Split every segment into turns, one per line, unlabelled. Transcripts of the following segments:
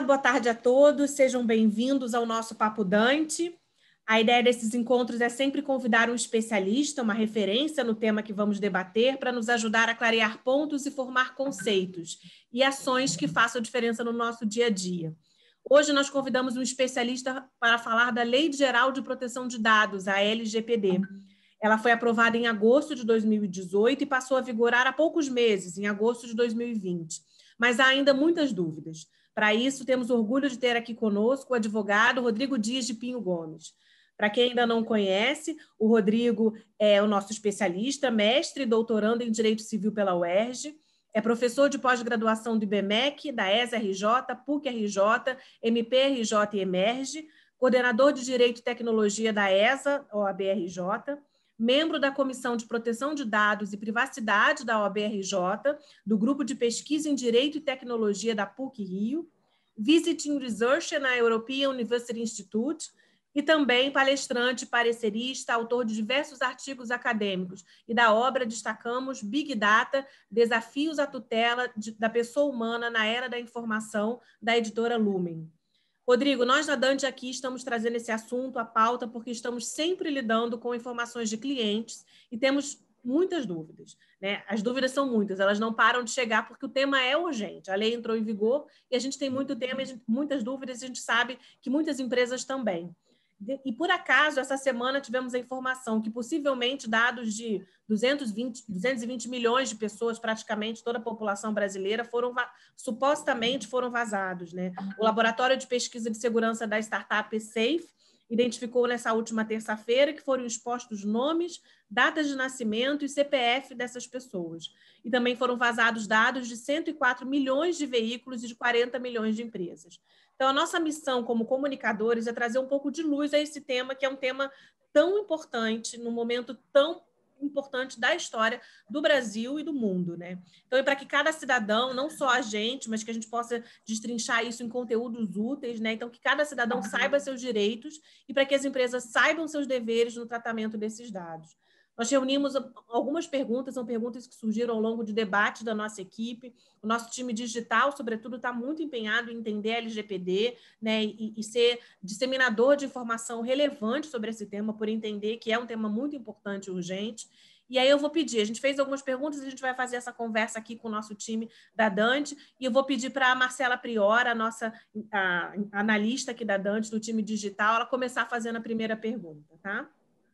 boa tarde a todos, sejam bem-vindos ao nosso Papo Dante. A ideia desses encontros é sempre convidar um especialista, uma referência no tema que vamos debater, para nos ajudar a clarear pontos e formar conceitos e ações que façam diferença no nosso dia a dia. Hoje nós convidamos um especialista para falar da Lei Geral de Proteção de Dados, a LGPD. Ela foi aprovada em agosto de 2018 e passou a vigorar há poucos meses, em agosto de 2020. Mas há ainda muitas dúvidas. Para isso, temos orgulho de ter aqui conosco o advogado Rodrigo Dias de Pinho Gomes. Para quem ainda não conhece, o Rodrigo é o nosso especialista, mestre e doutorando em Direito Civil pela UERJ, é professor de pós-graduação do IBMEC, da ESA-RJ, PUC-RJ, MP-RJ e EMERGE, coordenador de Direito e Tecnologia da ESA, OAB-RJ, membro da Comissão de Proteção de Dados e Privacidade da OAB-RJ, do Grupo de Pesquisa em Direito e Tecnologia da PUC-Rio, Visiting Researcher na European University Institute, e também palestrante, parecerista, autor de diversos artigos acadêmicos. E da obra destacamos Big Data, Desafios à Tutela da Pessoa Humana na Era da Informação, da editora Lumen. Rodrigo, nós na Dante aqui estamos trazendo esse assunto à pauta porque estamos sempre lidando com informações de clientes e temos muitas dúvidas, né? As dúvidas são muitas, elas não param de chegar porque o tema é urgente. A lei entrou em vigor e a gente tem muito tema, muitas dúvidas, e a gente sabe que muitas empresas também. E, por acaso, essa semana tivemos a informação que possivelmente dados de 220 milhões de pessoas, praticamente toda a população brasileira, supostamente foram vazados, né? O Laboratório de Pesquisa de Segurança da startup Safe identificou nessa última terça-feira que foram expostos nomes, datas de nascimento e CPF dessas pessoas. E também foram vazados dados de 104 milhões de veículos e de 40 milhões de empresas. Então, a nossa missão como comunicadores é trazer um pouco de luz a esse tema, que é um tema tão importante, num momento tão importante da história do Brasil e do mundo, né? Então, é para que cada cidadão, não só a gente, mas que a gente possa destrinchar isso em conteúdos úteis, né? Então, que cada cidadão saiba seus direitos e para que as empresas saibam seus deveres no tratamento desses dados. Nós reunimos algumas perguntas, são perguntas que surgiram ao longo de debates da nossa equipe. O nosso time digital, sobretudo, está muito empenhado em entender a LGPD, né, e ser disseminador de informação relevante sobre esse tema, por entender que é um tema muito importante e urgente. E aí eu vou pedir, a gente fez algumas perguntas, a gente vai fazer essa conversa aqui com o nosso time da Dante, e eu vou pedir para a Marcela Priora, a nossa analista aqui da Dante, do time digital, ela começar fazendo a primeira pergunta, tá?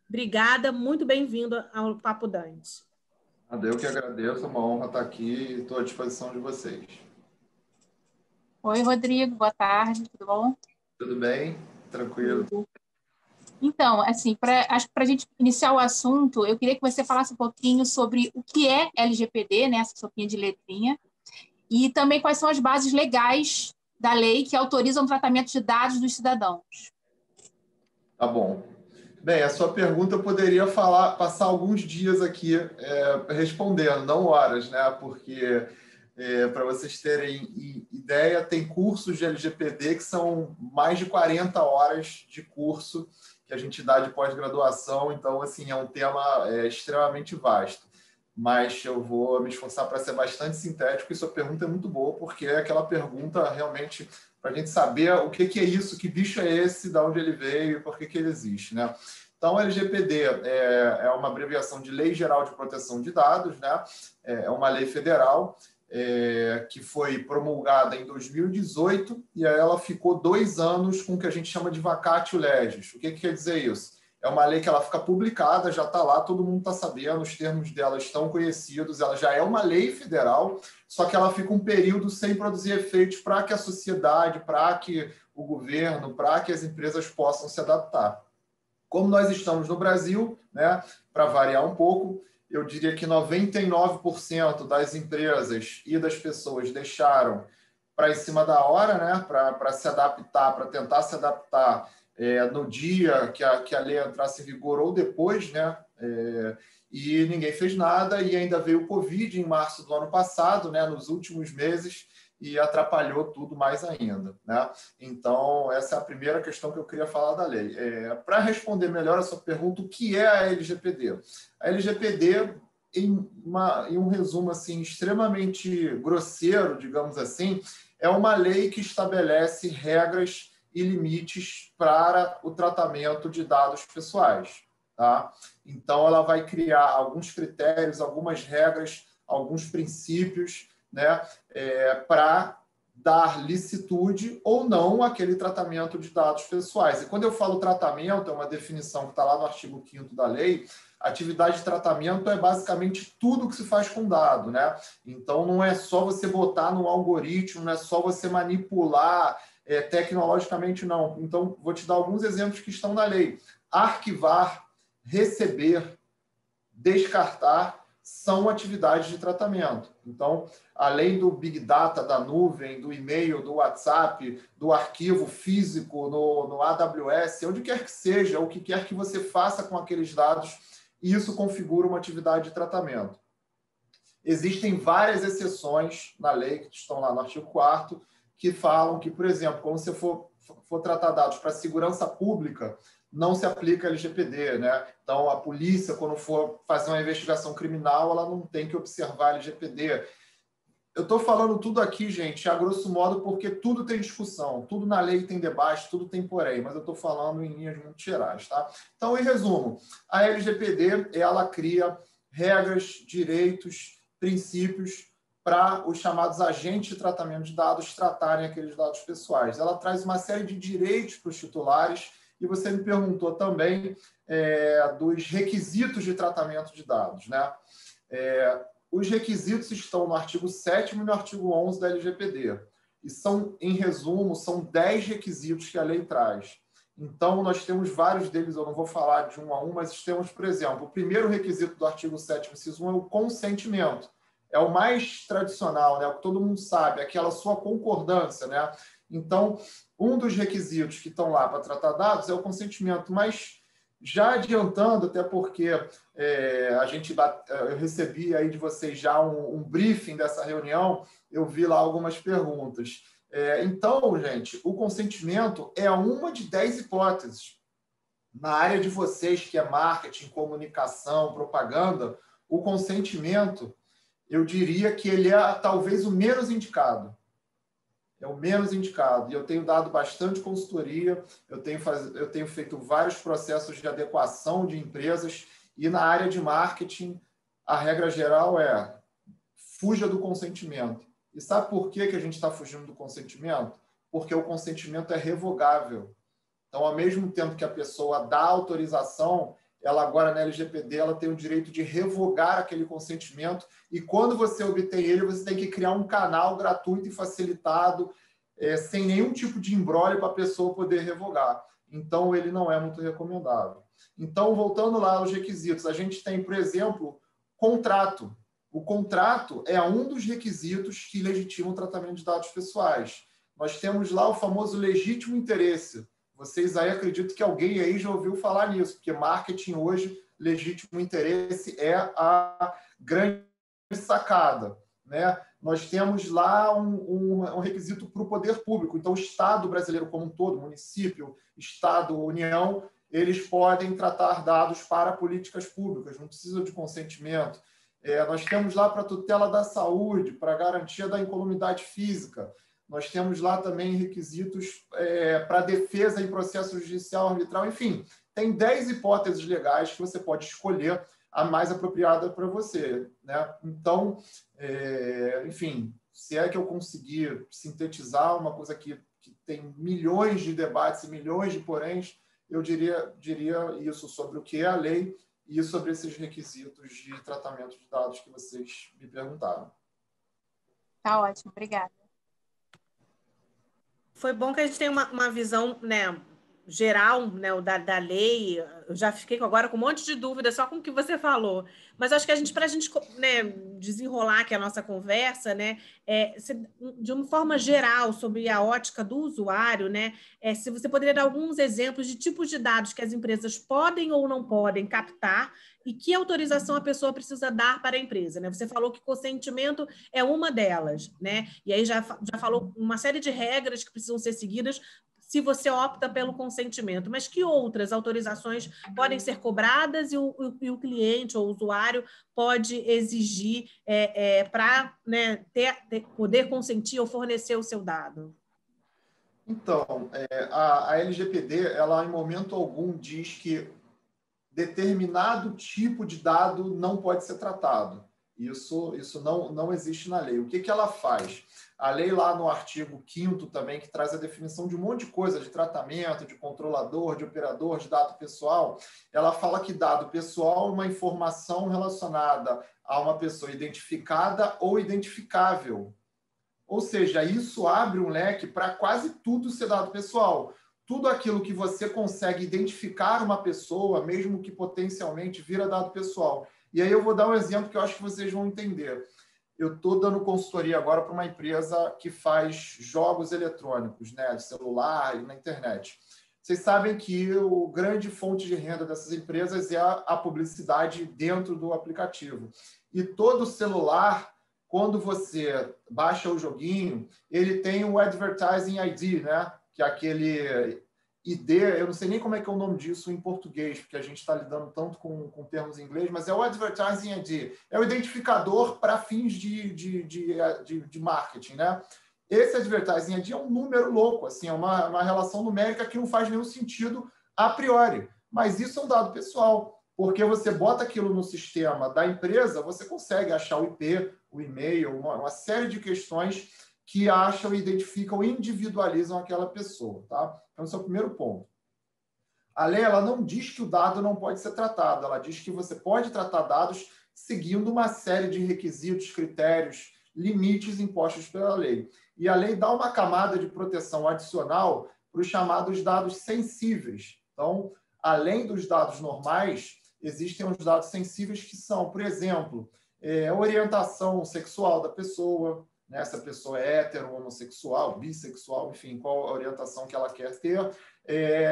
Obrigada, muito bem-vindo ao Papo Dante.
Eu que agradeço, é uma honra estar aqui e estou à disposição de vocês.
Oi, Rodrigo, boa tarde, tudo bom?
Tudo bem? Tranquilo.
Tudo. Então, assim, acho que para a gente iniciar o assunto, eu queria que você falasse um pouquinho sobre o que é LGPD, né, essa sopinha de letrinha, e também quais são as bases legais da lei que autorizam o tratamento de dados dos cidadãos.
Tá bom. Bem, a sua pergunta eu poderia passar alguns dias aqui respondendo, não horas, né? Porque, para vocês terem ideia, tem cursos de LGPD que são mais de 40 horas de curso que a gente dá de pós-graduação, então, assim, é um tema extremamente vasto. Mas eu vou me esforçar para ser bastante sintético e sua pergunta é muito boa, porque é aquela pergunta realmente para a gente saber o que é isso, que bicho é esse, de onde ele veio e por que ele existe, né? Então, o LGPD é uma abreviação de Lei Geral de Proteção de Dados, né? É uma lei federal que foi promulgada em 2018 e aí ela ficou 2 anos com o que a gente chama de vacatio legis. O que quer dizer isso? É uma lei que ela fica publicada, já está lá, todo mundo está sabendo, os termos dela estão conhecidos, ela já é uma lei federal, só que ela fica um período sem produzir efeitos para que a sociedade, para que o governo, para que as empresas possam se adaptar. Como nós estamos no Brasil, né, para variar um pouco, eu diria que 99% das empresas e das pessoas deixaram para em cima da hora, né, para se adaptar, para tentar se adaptar no dia que a lei entrasse em vigor ou depois, né? E ninguém fez nada, e ainda veio o Covid em março do ano passado, né, nos últimos meses, e atrapalhou tudo mais ainda, né? Então, essa é a primeira questão que eu queria falar da lei. Para responder melhor a sua pergunta, o que é a LGPD? A LGPD em um resumo assim, extremamente grosseiro, digamos assim, é uma lei que estabelece regras e limites para o tratamento de dados pessoais. Tá? Então, ela vai criar alguns critérios, algumas regras, alguns princípios, né, para dar licitude ou não àquele tratamento de dados pessoais. E quando eu falo tratamento, é uma definição que está lá no artigo 5º da lei. Atividade de tratamento é basicamente tudo que se faz com dado, né? Então, não é só você botar no algoritmo, não é só você manipular tecnologicamente, não. Então, vou te dar alguns exemplos que estão na lei. Arquivar, receber, descartar são atividades de tratamento. Então, além do Big Data, da nuvem, do e-mail, do WhatsApp, do arquivo físico no AWS, onde quer que seja, o que quer que você faça com aqueles dados, isso configura uma atividade de tratamento. Existem várias exceções na lei, que estão lá no artigo 4º, que falam que, por exemplo, quando você for tratar dados para segurança pública, não se aplica LGPD, né? Então, a polícia, quando for fazer uma investigação criminal, ela não tem que observar LGPD. Eu estou falando tudo aqui, gente, a grosso modo, porque tudo tem discussão, tudo na lei tem debate, tudo tem porém, mas eu estou falando em linhas muito gerais, tá? Então, em resumo, a LGPD, ela cria regras, direitos, princípios para os chamados agentes de tratamento de dados tratarem aqueles dados pessoais. Ela traz uma série de direitos para os titulares. E você me perguntou também dos requisitos de tratamento de dados, né? Os requisitos estão no artigo 7º e no artigo 11 da LGPD. E são, em resumo, são 10 requisitos que a lei traz. Então, nós temos vários deles, eu não vou falar de um a um, mas temos, por exemplo, o primeiro requisito do artigo 7º, inciso 1, é o consentimento. É o mais tradicional, né? O que todo mundo sabe, aquela sua concordância, né? Então, um dos requisitos que estão lá para tratar dados é o consentimento, mas já adiantando, até porque eu recebi aí de vocês já um briefing dessa reunião, eu vi lá algumas perguntas. Então, gente, o consentimento é uma de 10 hipóteses. Na área de vocês, que é marketing, comunicação, propaganda, o consentimento, eu diria que ele é talvez o menos indicado. É o menos indicado. E eu tenho dado bastante consultoria, eu tenho feito vários processos de adequação de empresas, e na área de marketing, a regra geral é fuja do consentimento. E sabe por que a gente está fugindo do consentimento? Porque o consentimento é revogável. Então, ao mesmo tempo que a pessoa dá autorização, ela agora na LGPD ela tem o direito de revogar aquele consentimento, e quando você obtém ele, você tem que criar um canal gratuito e facilitado, sem nenhum tipo de imbróglio para a pessoa poder revogar. Então, ele não é muito recomendável. Então, voltando lá aos requisitos, a gente tem, por exemplo, contrato. O contrato é um dos requisitos que legitimam o tratamento de dados pessoais. Nós temos lá o famoso legítimo interesse. Vocês aí, acredito que alguém aí já ouviu falar nisso, porque marketing hoje, legítimo interesse é a grande sacada, né? Nós temos lá um requisito para o poder público. Então, o Estado brasileiro como um todo, município, Estado, União, eles podem tratar dados para políticas públicas, não precisa de consentimento. Nós temos lá para a tutela da saúde, para a garantia da incolumidade física. Nós temos lá também requisitos para defesa em processo judicial arbitral. Enfim, tem 10 hipóteses legais que você pode escolher a mais apropriada para você, né? Então, enfim, se é que eu conseguir sintetizar uma coisa que tem milhões de debates e milhões de poréns, eu diria isso sobre o que é a lei e sobre esses requisitos de tratamento de dados que vocês me perguntaram.
Tá ótimo, obrigada.
Foi bom que a gente tem uma visão, né, geral, né, da lei. Eu já fiquei agora com um monte de dúvida só com o que você falou. Mas acho que para a gente, né, desenrolar aqui a nossa conversa, né, de uma forma geral, sobre a ótica do usuário, né, se você poderia dar alguns exemplos de tipos de dados que as empresas podem ou não podem captar e que autorização a pessoa precisa dar para a empresa, né? Você falou que consentimento é uma delas, né? E aí já falou uma série de regras que precisam ser seguidas se você opta pelo consentimento, mas que outras autorizações podem ser cobradas e o cliente ou o usuário pode exigir para, né, poder consentir ou fornecer o seu dado?
Então, a LGPD, ela em momento algum diz que determinado tipo de dado não pode ser tratado. Isso não existe na lei. O que ela faz? A lei lá no artigo 5º também, que traz a definição de um monte de coisa, de tratamento, de controlador, de operador, de dado pessoal, ela fala que dado pessoal é uma informação relacionada a uma pessoa identificada ou identificável. Ou seja, isso abre um leque para quase tudo ser dado pessoal. Tudo aquilo que você consegue identificar uma pessoa, mesmo que potencialmente vira dado pessoal. E aí eu vou dar um exemplo que eu acho que vocês vão entender. Eu estou dando consultoria agora para uma empresa que faz jogos eletrônicos, né, de celular e na internet. Vocês sabem que a grande fonte de renda dessas empresas é a publicidade dentro do aplicativo. E todo celular, quando você baixa o joguinho, ele tem o Advertising ID, né? Que é aquele ID, eu não sei nem como é que é o nome disso em português, porque a gente está lidando tanto com termos em inglês, mas é o Advertising ID. É o identificador para fins de marketing, né? Esse Advertising ID é um número louco, assim, é uma relação numérica que não faz nenhum sentido a priori. Mas isso é um dado pessoal, porque você bota aquilo no sistema da empresa, você consegue achar o IP, o e-mail, uma série de questões que acham, identificam, individualizam aquela pessoa. Tá? Então, esse é o primeiro ponto. A lei ela não diz que o dado não pode ser tratado, ela diz que você pode tratar dados seguindo uma série de requisitos, critérios, limites impostos pela lei. E a lei dá uma camada de proteção adicional para os chamados dados sensíveis. Então, além dos dados normais, existem os dados sensíveis que são, por exemplo, orientação sexual da pessoa, né? Se a pessoa é hétero, homossexual, bissexual, enfim, qual a orientação que ela quer ter,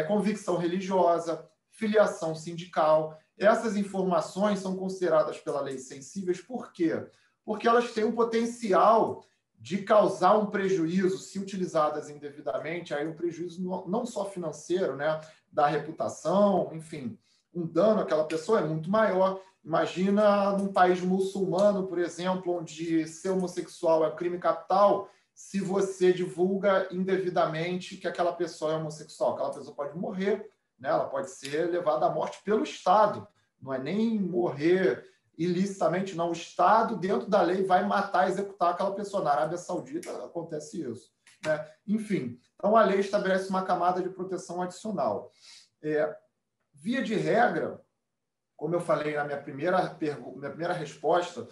convicção religiosa, filiação sindical. Essas informações são consideradas pela lei sensíveis, por quê? Porque elas têm um potencial de causar um prejuízo, se utilizadas indevidamente, aí um prejuízo não só financeiro, né, da reputação, enfim, um dano àquela pessoa é muito maior. Imagina num país muçulmano, por exemplo, onde ser homossexual é crime capital, se você divulga indevidamente que aquela pessoa é homossexual, aquela pessoa pode morrer, né? Ela pode ser levada à morte pelo Estado, não é nem morrer ilicitamente, não. O Estado, dentro da lei, vai matar, executar aquela pessoa. Na Arábia Saudita acontece isso, né? Enfim, então a lei estabelece uma camada de proteção adicional. Via de regra, como eu falei na minha primeira resposta,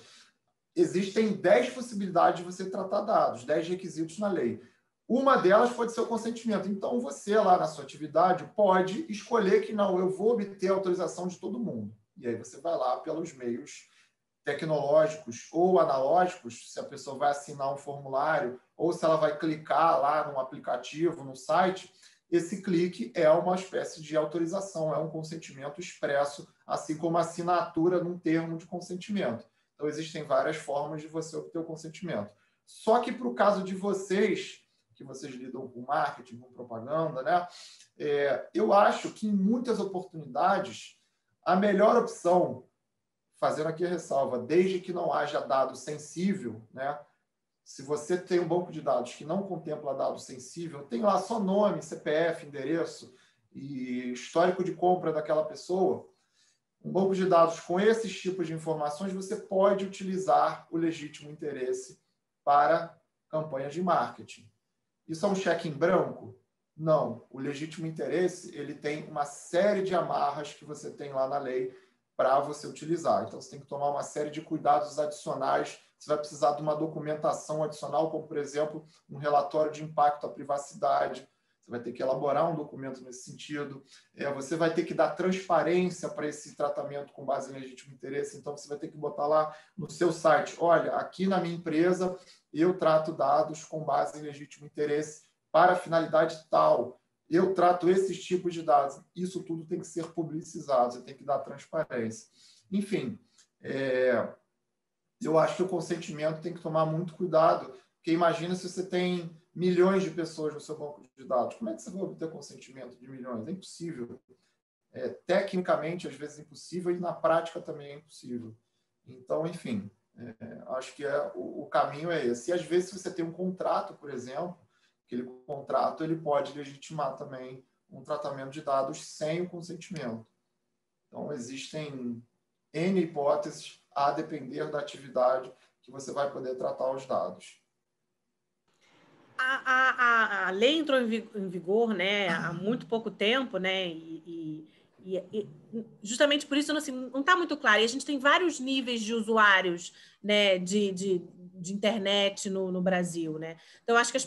existem 10 possibilidades de você tratar dados, 10 requisitos na lei. Uma delas pode ser o consentimento. Então, você lá na sua atividade pode escolher que não, eu vou obter a autorização de todo mundo. E aí você vai lá pelos meios tecnológicos ou analógicos, se a pessoa vai assinar um formulário ou se ela vai clicar lá num aplicativo, no site, esse clique é uma espécie de autorização, é um consentimento expresso, assim como a assinatura num termo de consentimento. Então, existem várias formas de você obter o consentimento. Só que, para o caso de vocês, que vocês lidam com marketing, com propaganda, né? Eu acho que, em muitas oportunidades, a melhor opção, fazendo aqui a ressalva, desde que não haja dado sensível, né? Se você tem um banco de dados que não contempla dado sensível, tem lá só nome, CPF, endereço e histórico de compra daquela pessoa, um banco de dados com esses tipos de informações, você pode utilizar o legítimo interesse para campanhas de marketing. Isso é um cheque em branco? Não. O legítimo interesse, ele tem uma série de amarras que você tem lá na lei para você utilizar. Então, você tem que tomar uma série de cuidados adicionais. Você vai precisar de uma documentação adicional, como, por exemplo, um relatório de impacto à privacidade. Você vai ter que elaborar um documento nesse sentido. Você vai ter que dar transparência para esse tratamento com base em legítimo interesse. Então, você vai ter que botar lá no seu site, olha, aqui na minha empresa, eu trato dados com base em legítimo interesse para finalidade tal. Eu trato esses tipos de dados. Isso tudo tem que ser publicizado, você tem que dar transparência. Enfim, eu acho que o consentimento tem que tomar muito cuidado, porque imagina se você tem milhões de pessoas no seu banco de dados. Como é que você vai obter consentimento de milhões? É impossível. Tecnicamente, às vezes, é impossível, e na prática também é impossível. Então, enfim, acho que o caminho é esse. E, às vezes, se você tem um contrato, por exemplo, aquele contrato ele pode legitimar também um tratamento de dados sem o consentimento. Então, existem N hipóteses a depender da atividade que você vai poder tratar os dados.
A lei entrou em vigor, né, há muito pouco tempo, né, e justamente por isso assim, não está muito claro. E a gente tem vários níveis de usuários, né, de internet no Brasil, né? Então, acho que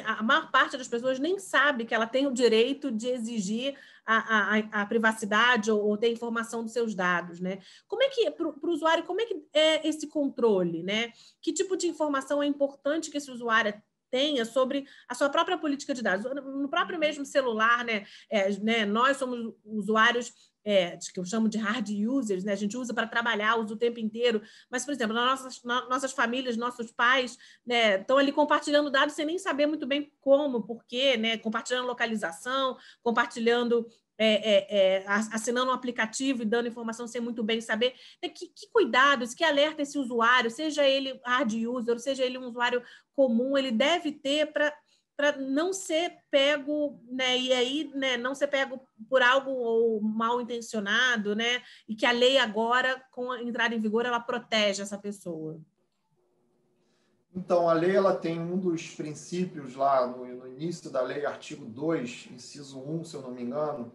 a maior parte das pessoas nem sabe que ela tem o direito de exigir a privacidade ou ter informação dos seus dados, né? Como é que, para o usuário, como é que é esse controle, né? Que tipo de informação é importante que esse usuário tenha sobre a sua própria política de dados? No próprio mesmo celular, né, nós somos usuários que eu chamo de hard users, né? A gente usa para trabalhar, usa o tempo inteiro, mas, por exemplo, nas nossas famílias, nossos pais, né, estão ali compartilhando dados sem nem saber muito bem como, por quê, né? Compartilhando localização, compartilhando, assinando um aplicativo e dando informação sem muito bem saber. Que cuidados, que alerta esse usuário, seja ele hard user, seja ele um usuário comum, ele deve ter para não ser pego, né? E aí, né, não ser pego por algo ou mal intencionado, né? E que a lei agora, com a entrada em vigor, ela protege essa pessoa.
Então, a lei ela tem um dos princípios lá no início da lei, artigo 2, inciso 1, se eu não me engano,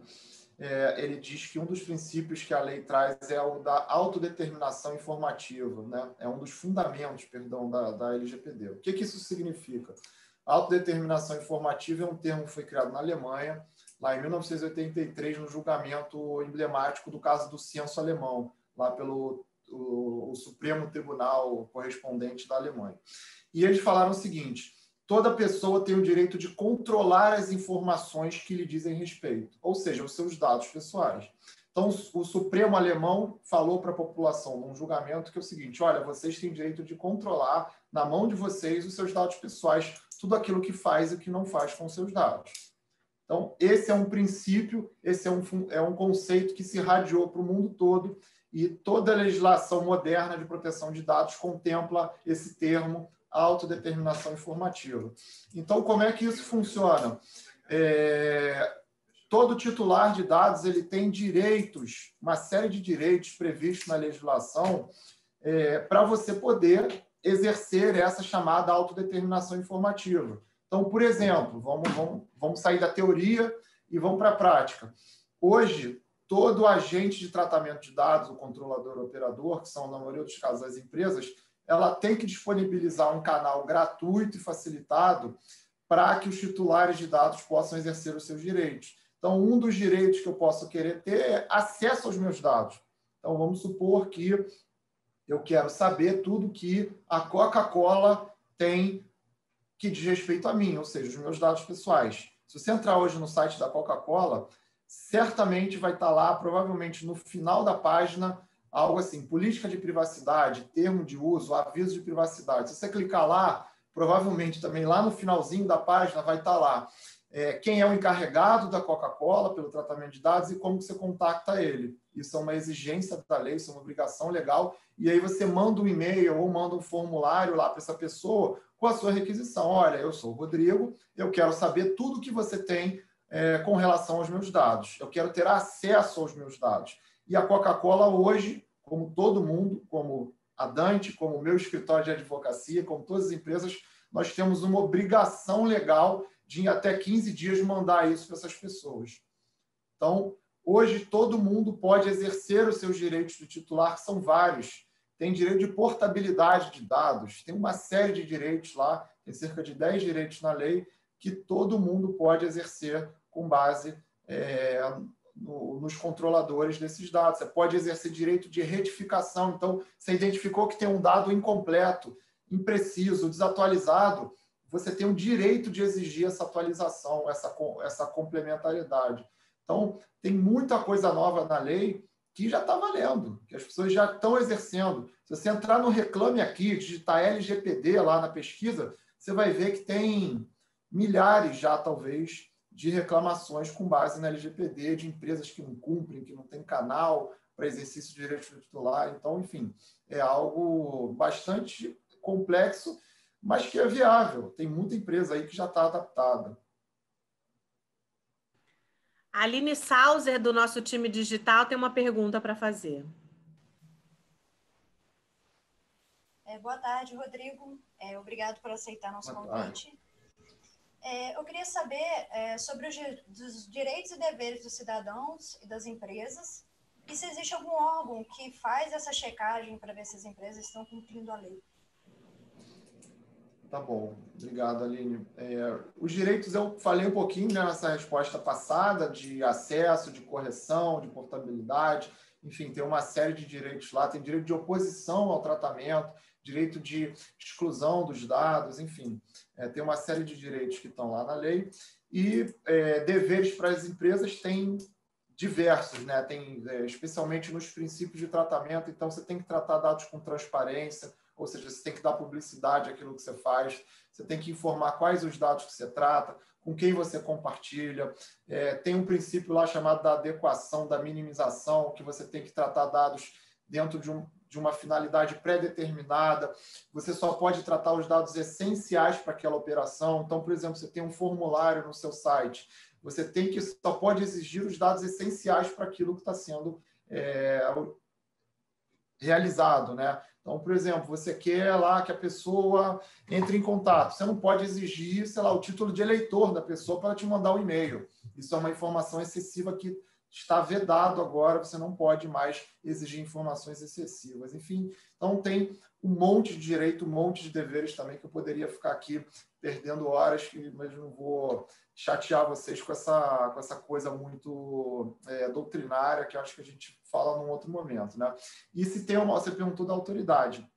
ele diz que um dos princípios que a lei traz é o da autodeterminação informativa, né? É um dos fundamentos, perdão, da LGPD. O que isso significa? A autodeterminação informativa é um termo que foi criado na Alemanha, lá em 1983, no julgamento emblemático do caso do censo alemão, lá pelo o Supremo Tribunal correspondente da Alemanha. E eles falaram o seguinte: toda pessoa tem o direito de controlar as informações que lhe dizem respeito, ou seja, os seus dados pessoais. Então, o Supremo alemão falou para a população num julgamento que é o seguinte: olha, vocês têm direito de controlar na mão de vocês os seus dados pessoais, tudo aquilo que faz e que não faz com os seus dados. Então, esse é um princípio, esse é um conceito que se irradiou para o mundo todo, e toda a legislação moderna de proteção de dados contempla esse termo, autodeterminação informativa. Então, como é que isso funciona? Todo titular de dados ele tem direitos, uma série de direitos previstos na legislação para você poder exercer essa chamada autodeterminação informativa. Então, por exemplo, vamos sair da teoria e vamos para a prática. Hoje, todo agente de tratamento de dados, o controlador, o operador, que são, na maioria dos casos, as empresas, ela tem que disponibilizar um canal gratuito e facilitado para que os titulares de dados possam exercer os seus direitos. Então, um dos direitos que eu posso querer ter é acesso aos meus dados. Então, vamos supor que eu quero saber tudo que a Coca-Cola tem que diz respeito a mim, ou seja, os meus dados pessoais. Se você entrar hoje no site da Coca-Cola, certamente vai estar lá, provavelmente no final da página, algo assim: política de privacidade, termo de uso, aviso de privacidade. Se você clicar lá, provavelmente também lá no finalzinho da página vai estar lá quem é o encarregado da Coca-Cola pelo tratamento de dados e como você contacta ele. Isso é uma exigência da lei, isso é uma obrigação legal, e aí você manda um e-mail ou manda um formulário lá para essa pessoa com a sua requisição. Olha, eu sou o Rodrigo, eu quero saber tudo que você tem com relação aos meus dados. Eu quero ter acesso aos meus dados. E a Coca-Cola hoje, como todo mundo, como a Dante, como o meu escritório de advocacia, como todas as empresas, nós temos uma obrigação legal de em até 15 dias mandar isso para essas pessoas. Então, hoje todo mundo pode exercer os seus direitos do titular, que são vários. Tem direito de portabilidade de dados, tem uma série de direitos lá, tem cerca de 10 direitos na lei, que todo mundo pode exercer com base nos controladores desses dados. Você pode exercer direito de retificação. Então, você identificou que tem um dado incompleto, impreciso, desatualizado, você tem o direito de exigir essa atualização, essa complementariedade. Então, tem muita coisa nova na lei que já está valendo, que as pessoas já estão exercendo. Se você entrar no Reclame Aqui, digitar LGPD lá na pesquisa, você vai ver que tem milhares já, talvez, de reclamações com base na LGPD, de empresas que não cumprem, que não têm canal para exercício de direito do titular. Então, enfim, é algo bastante complexo, mas que é viável. Tem muita empresa aí que já está adaptada.
A Aline Sauser, do nosso time digital, tem uma pergunta para fazer.
Boa tarde, Rodrigo. Obrigado por aceitar nosso convite. Eu queria saber sobre os direitos e deveres dos cidadãos e das empresas e se existe algum órgão que faz essa checagem para ver se as empresas estão cumprindo a lei.
Tá bom, obrigado, Aline. Os direitos, eu falei um pouquinho, né, nessa resposta passada, de acesso, de correção, de portabilidade, enfim, tem uma série de direitos lá, tem direito de oposição ao tratamento, direito de exclusão dos dados, enfim, tem uma série de direitos que estão lá na lei, e deveres para as empresas tem diversos, né? Tem, especialmente nos princípios de tratamento, então você tem que tratar dados com transparência, ou seja, você tem que dar publicidade àquilo que você faz, você tem que informar quais os dados que você trata, com quem você compartilha. Tem um princípio lá chamado da adequação, da minimização, que você tem que tratar dados dentro de uma finalidade pré-determinada. Você só pode tratar os dados essenciais para aquela operação. Então, por exemplo, você tem um formulário no seu site, você só pode exigir os dados essenciais para aquilo que está sendo realizado, né? Então, por exemplo, você quer lá que a pessoa entre em contato. Você não pode exigir, sei lá, o título de eleitor da pessoa para te mandar um e-mail. Isso é uma informação excessiva que está vedado agora, você não pode mais exigir informações excessivas. Enfim, então tem um monte de direito, um monte de deveres também, que eu poderia ficar aqui perdendo horas, mas não vou chatear vocês com essa coisa muito doutrinária, que eu acho que a gente fala num outro momento, né? E se tem você perguntou da autoridade.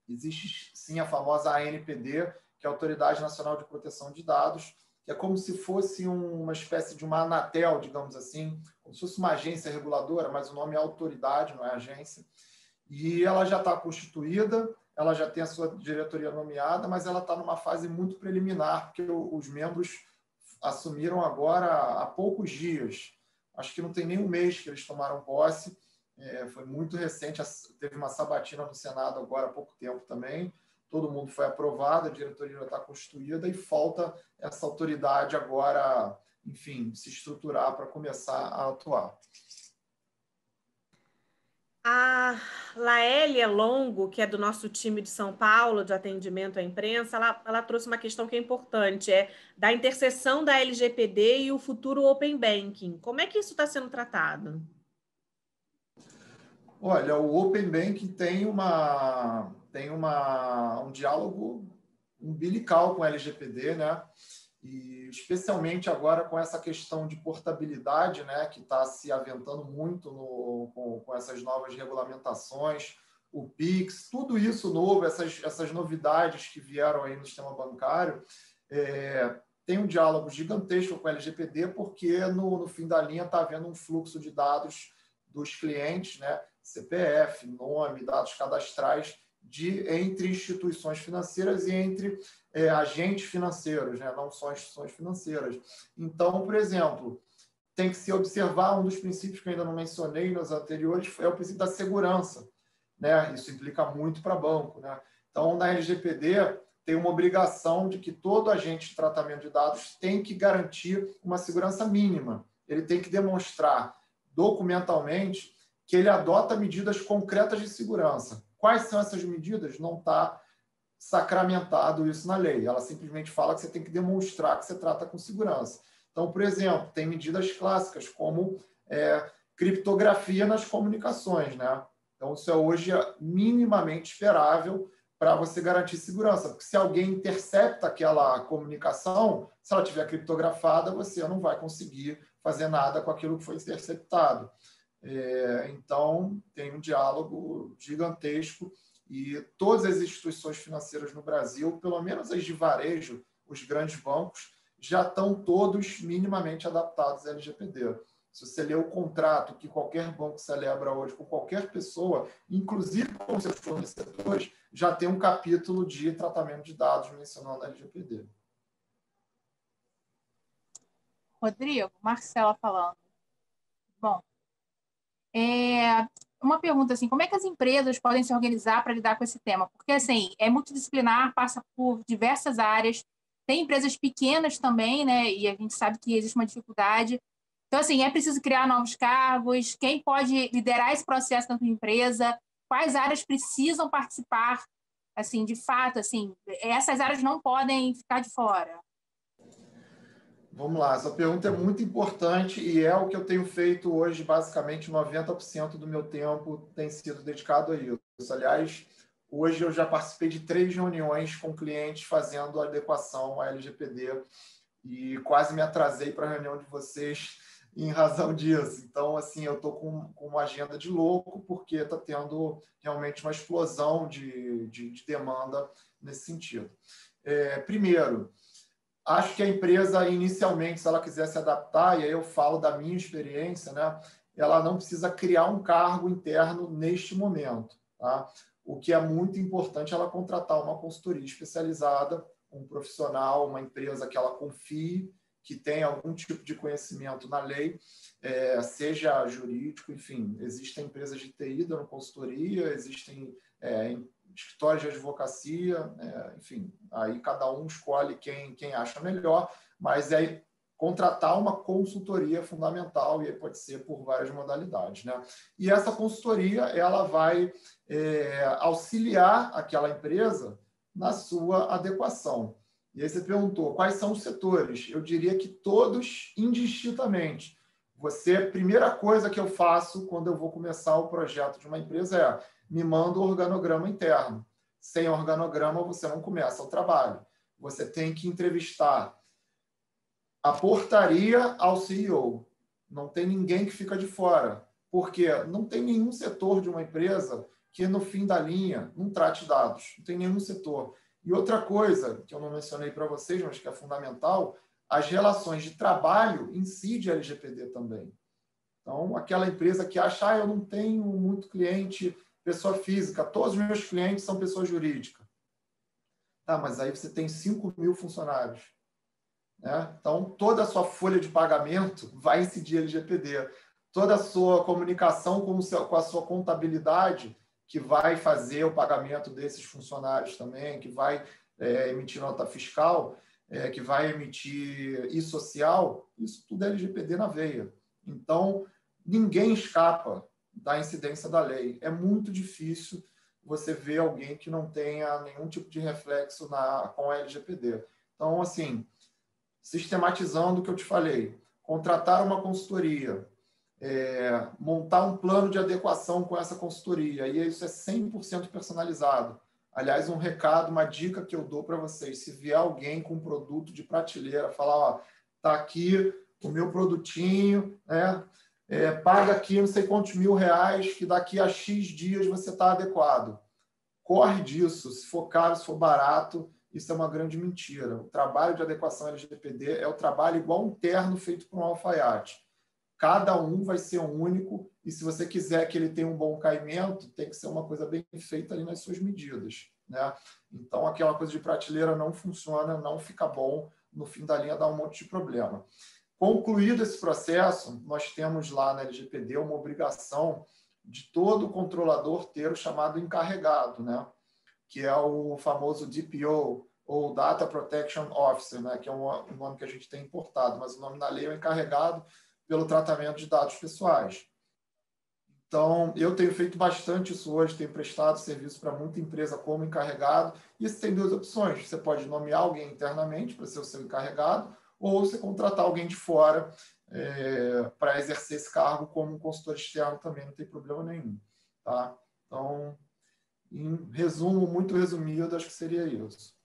Existe, sim, a famosa ANPD, que é a Autoridade Nacional de Proteção de Dados, que é como se fosse uma espécie de uma Anatel, digamos assim, como se fosse uma agência reguladora, mas o nome é autoridade, não é agência. E ela já está constituída, ela já tem a sua diretoria nomeada, mas ela está numa fase muito preliminar, porque os membros assumiram agora há poucos dias. Acho que não tem nem um mês que eles tomaram posse. Foi muito recente, teve uma sabatina no Senado agora há pouco tempo também. Todo mundo foi aprovado, a diretoria já está constituída e falta essa autoridade agora, enfim, se estruturar para começar a atuar.
A Laélia Longo, que é do nosso time de São Paulo, de atendimento à imprensa, ela trouxe uma questão que é importante, da interseção da LGPD e o futuro Open Banking. Como é que isso está sendo tratado?
Olha, o Open Banking tem um diálogo umbilical com a LGPD, né? E especialmente agora com essa questão de portabilidade, né, que está se aventando muito com essas novas regulamentações, o PIX, tudo isso novo, essas novidades que vieram aí no sistema bancário, tem um diálogo gigantesco com a LGPD, porque no fim da linha está havendo um fluxo de dados dos clientes, né, CPF, nome, dados cadastrais, entre instituições financeiras e entre agentes financeiros, né? Não só instituições financeiras. Então, por exemplo, tem que se observar um dos princípios que eu ainda não mencionei nos anteriores, é o princípio da segurança, né? Isso implica muito para banco, né? Então, na LGPD, tem uma obrigação de que todo agente de tratamento de dados tem que garantir uma segurança mínima. Ele tem que demonstrar documentalmente que ele adota medidas concretas de segurança. Quais são essas medidas? Não está sacramentado isso na lei. Ela simplesmente fala que você tem que demonstrar que você trata com segurança. Então, por exemplo, tem medidas clássicas, como criptografia nas comunicações, né? Então, isso é hoje minimamente esperável para você garantir segurança. Porque se alguém intercepta aquela comunicação, se ela estiver criptografada, você não vai conseguir fazer nada com aquilo que foi interceptado. Então, tem um diálogo gigantesco e todas as instituições financeiras no Brasil, pelo menos as de varejo, os grandes bancos, já estão todos minimamente adaptados à LGPD. Se você ler o contrato que qualquer banco celebra hoje com qualquer pessoa, inclusive com seus fornecedores, já tem um capítulo de tratamento de dados mencionando a LGPD.
Rodrigo, Marcela falando. Bom, uma pergunta assim, como é que as empresas podem se organizar para lidar com esse tema? Porque, assim, é multidisciplinar, passa por diversas áreas, tem empresas pequenas também, né? E a gente sabe que existe uma dificuldade. Então, assim, é preciso criar novos cargos, quem pode liderar esse processo dentro da empresa, quais áreas precisam participar, assim, de fato, assim, essas áreas não podem ficar de fora.
Vamos lá, essa pergunta é muito importante e é o que eu tenho feito hoje, basicamente 90% do meu tempo tem sido dedicado a isso. Aliás, hoje eu já participei de 3 reuniões com clientes fazendo adequação à LGPD e quase me atrasei para a reunião de vocês em razão disso. Então, assim, eu estou com uma agenda de louco porque está tendo realmente uma explosão de demanda nesse sentido. Primeiro, acho que a empresa, inicialmente, se ela quiser se adaptar, e aí eu falo da minha experiência, né, ela não precisa criar um cargo interno neste momento. Tá? O que é muito importante é ela contratar uma consultoria especializada, um profissional, uma empresa que ela confie, que tenha algum tipo de conhecimento na lei, seja jurídico, enfim. Existem empresas de TI dando consultoria, existem escritórios de advocacia, enfim, aí cada um escolhe quem acha melhor, mas contratar uma consultoria fundamental, e aí pode ser por várias modalidades, né? E essa consultoria, ela vai auxiliar aquela empresa na sua adequação. E aí você perguntou, quais são os setores? Eu diria que todos indistintamente. Primeira coisa que eu faço quando eu vou começar o projeto de uma empresa me manda o organograma interno. Sem organograma, você não começa o trabalho. Você tem que entrevistar a portaria ao CEO. Não tem ninguém que fica de fora. Porque não tem nenhum setor de uma empresa que, no fim da linha, não trate dados. Não tem nenhum setor. E outra coisa que eu não mencionei para vocês, mas que é fundamental, as relações de trabalho incidem a LGPD também. Então, aquela empresa que acha, eu não tenho muito cliente pessoa física, todos os meus clientes são pessoa jurídica. Tá, mas aí você tem 5.000 funcionários. Né? Então, toda a sua folha de pagamento vai incidir LGPD. Toda a sua comunicação com a sua contabilidade, que vai fazer o pagamento desses funcionários também, que vai emitir nota fiscal, que vai emitir e-social, isso tudo é LGPD na veia. Então, ninguém escapa da incidência da lei. É muito difícil você ver alguém que não tenha nenhum tipo de reflexo com a LGPD. Então, assim, sistematizando o que eu te falei, contratar uma consultoria, montar um plano de adequação com essa consultoria, e isso é 100% personalizado. Aliás, um recado, uma dica que eu dou para vocês, se vier alguém com um produto de prateleira, falar, ó, tá aqui o meu produtinho, né? Paga aqui não sei quantos R$1.000, que daqui a X dias você está adequado. Corre disso, se for caro, se for barato, isso é uma grande mentira. O trabalho de adequação LGPD é o trabalho igual um terno feito por um alfaiate. Cada um vai ser único e se você quiser que ele tenha um bom caimento, tem que ser uma coisa bem feita ali nas suas medidas. Né? Então, aquela coisa de prateleira não funciona, não fica bom, no fim da linha dá um monte de problema. Concluído esse processo, nós temos lá na LGPD uma obrigação de todo controlador ter o chamado encarregado, né? Que é o famoso DPO, ou Data Protection Officer, né? Que é um nome que a gente tem importado, mas o nome na lei é o encarregado pelo tratamento de dados pessoais. Então, eu tenho feito bastante isso hoje, tenho prestado serviço para muita empresa como encarregado, e você tem 2 opções. Você pode nomear alguém internamente para ser o seu encarregado, ou você contratar alguém de fora para exercer esse cargo como um consultor externo também, não tem problema nenhum. Tá? Então, em resumo, muito resumido, acho que seria isso.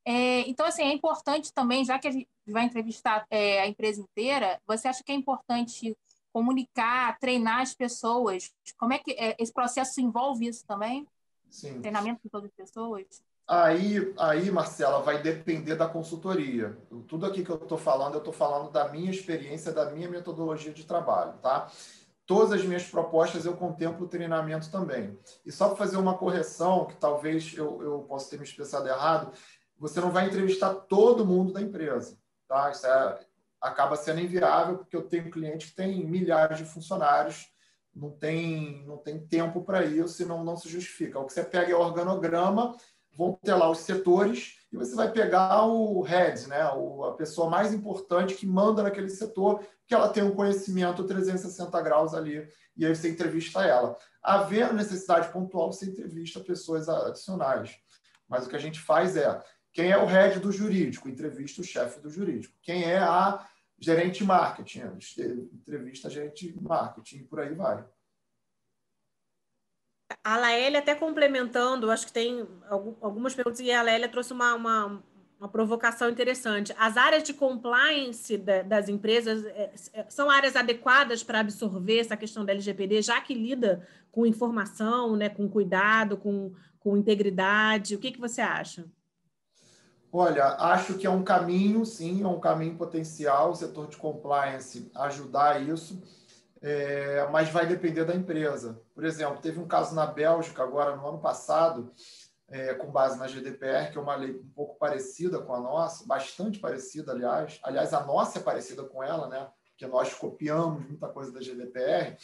Então, assim, é importante também, já que a gente vai entrevistar a empresa inteira, você acha que é importante comunicar, treinar as pessoas? Como é que esse processo envolve isso também?
Sim.
Treinamento de todas as pessoas?
Aí, Marcela, vai depender da consultoria. Tudo aqui que eu estou falando da minha experiência, da minha metodologia de trabalho, tá? Todas as minhas propostas eu contemplo o treinamento também. E só para fazer uma correção, que talvez eu possa ter me expressado errado, você não vai entrevistar todo mundo da empresa, tá? acaba sendo inviável, porque eu tenho cliente que tem milhares de funcionários, não tem tempo para isso e não se justifica. O que você pega é o organograma, vão ter lá os setores e você vai pegar o head, né? A pessoa mais importante que manda naquele setor, que ela tem um conhecimento 360 graus ali, e aí você entrevista ela. Havendo necessidade pontual, você entrevista pessoas adicionais. Mas o que a gente faz é, quem é o head do jurídico? Entrevista o chefe do jurídico. Quem é a gerente de marketing? Entrevista a gerente de marketing, e por aí vai.
A Laélia, até complementando, acho que tem algumas perguntas, e a Laélia trouxe uma provocação interessante. As áreas de compliance das empresas são áreas adequadas para absorver essa questão da LGPD, já que lida com informação, né, com cuidado, com integridade? O que você acha?
Olha, acho que é um caminho, sim, é um caminho potencial, o setor de compliance ajudar isso, mas vai depender da empresa. Por exemplo, teve um caso na Bélgica, agora no ano passado, com base na GDPR, que é uma lei um pouco parecida com a nossa, bastante parecida, aliás. Aliás, a nossa é parecida com ela, né? Porque nós copiamos muita coisa da GDPR.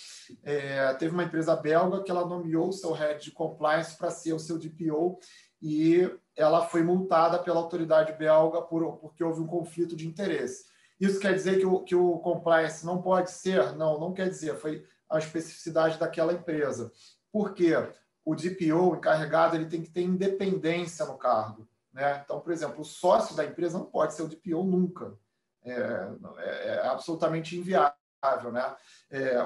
Teve uma empresa belga que ela nomeou o seu head de compliance para ser o seu DPO, e ela foi multada pela autoridade belga porque houve um conflito de interesse. Isso quer dizer que o compliance não pode ser? Não quer dizer. Foi a especificidade daquela empresa. Por quê? O DPO, o encarregado, ele tem que ter independência no cargo, né? Então, por exemplo, o sócio da empresa não pode ser o DPO nunca. É absolutamente inviável, né?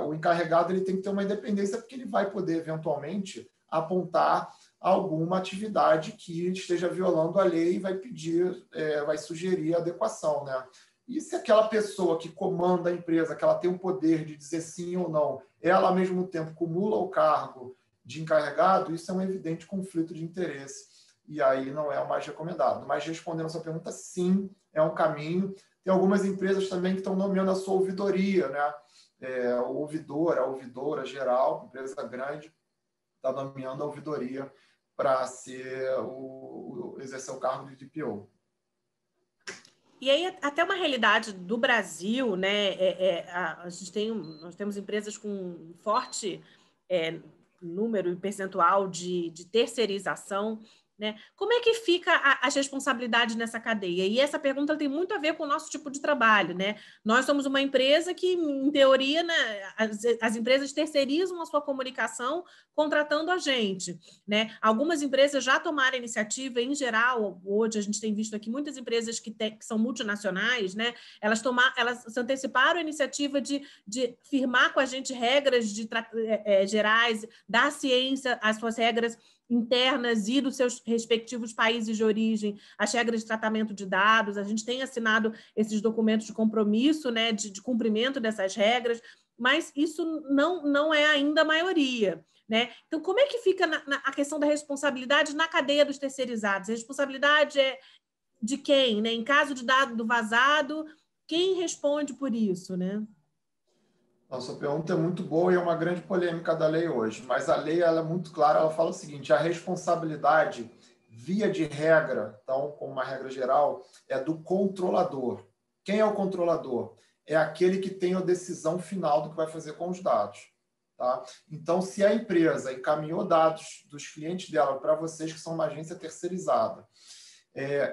O encarregado ele tem que ter uma independência porque ele vai poder, eventualmente, apontar alguma atividade que esteja violando a lei e vai pedir, vai sugerir adequação, né? E se aquela pessoa que comanda a empresa, que ela tem o poder de dizer sim ou não, ela, ao mesmo tempo, cumula o cargo de encarregado, isso é um evidente conflito de interesse. E aí não é o mais recomendado. Mas, respondendo a sua pergunta, sim, é um caminho. Tem algumas empresas também que estão nomeando a sua ouvidoria, né? O ouvidor, a ouvidora geral, empresa grande, está nomeando a ouvidoria para exercer o cargo de DPO.
E aí, até uma realidade do Brasil, né? Nós temos empresas com forte número e percentual de terceirização, né? Como é que fica as responsabilidades nessa cadeia? E essa pergunta tem muito a ver com o nosso tipo de trabalho, né? Nós somos uma empresa que, em teoria, né, as empresas terceirizam a sua comunicação contratando a gente, né? Algumas empresas já tomaram a iniciativa, em geral, hoje a gente tem visto aqui muitas empresas que são multinacionais, né? Elas se anteciparam a iniciativa de firmar com a gente regras gerais, dar ciência às suas regras internas e dos seus respectivos países de origem, as regras de tratamento de dados. A gente tem assinado esses documentos de compromisso, né, de cumprimento dessas regras, mas isso não é ainda a maioria, né? Então, como é que fica a questão da responsabilidade na cadeia dos terceirizados? A responsabilidade é de quem, né? Em caso de dado vazado, quem responde por isso, né?
A sua pergunta é muito boa e é uma grande polêmica da lei hoje, mas a lei ela é muito clara, ela fala o seguinte: a responsabilidade, via de regra, então, como uma regra geral, é do controlador. Quem é o controlador? É aquele que tem a decisão final do que vai fazer com os dados. Tá? Então, se a empresa encaminhou dados dos clientes dela para vocês, que são uma agência terceirizada,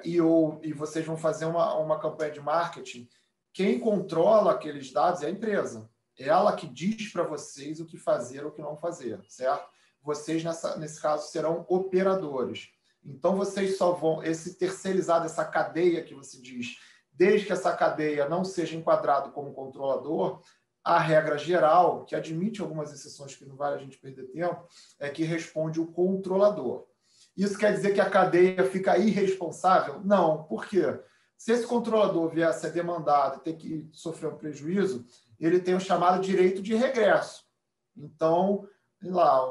e vocês vão fazer uma campanha de marketing, quem controla aqueles dados é a empresa. Ela que diz para vocês o que fazer ou o que não fazer, certo? Vocês, nesse caso, serão operadores. Então, vocês só vão... Esse terceirizado, essa cadeia que você diz, desde que essa cadeia não seja enquadrado como controlador, a regra geral, que admite algumas exceções que não vale a gente perder tempo, é que responde o controlador. Isso quer dizer que a cadeia fica irresponsável? Não. Por quê? Se esse controlador vier a ser demandado e ter que sofrer um prejuízo, ele tem o chamado direito de regresso. Então, sei lá,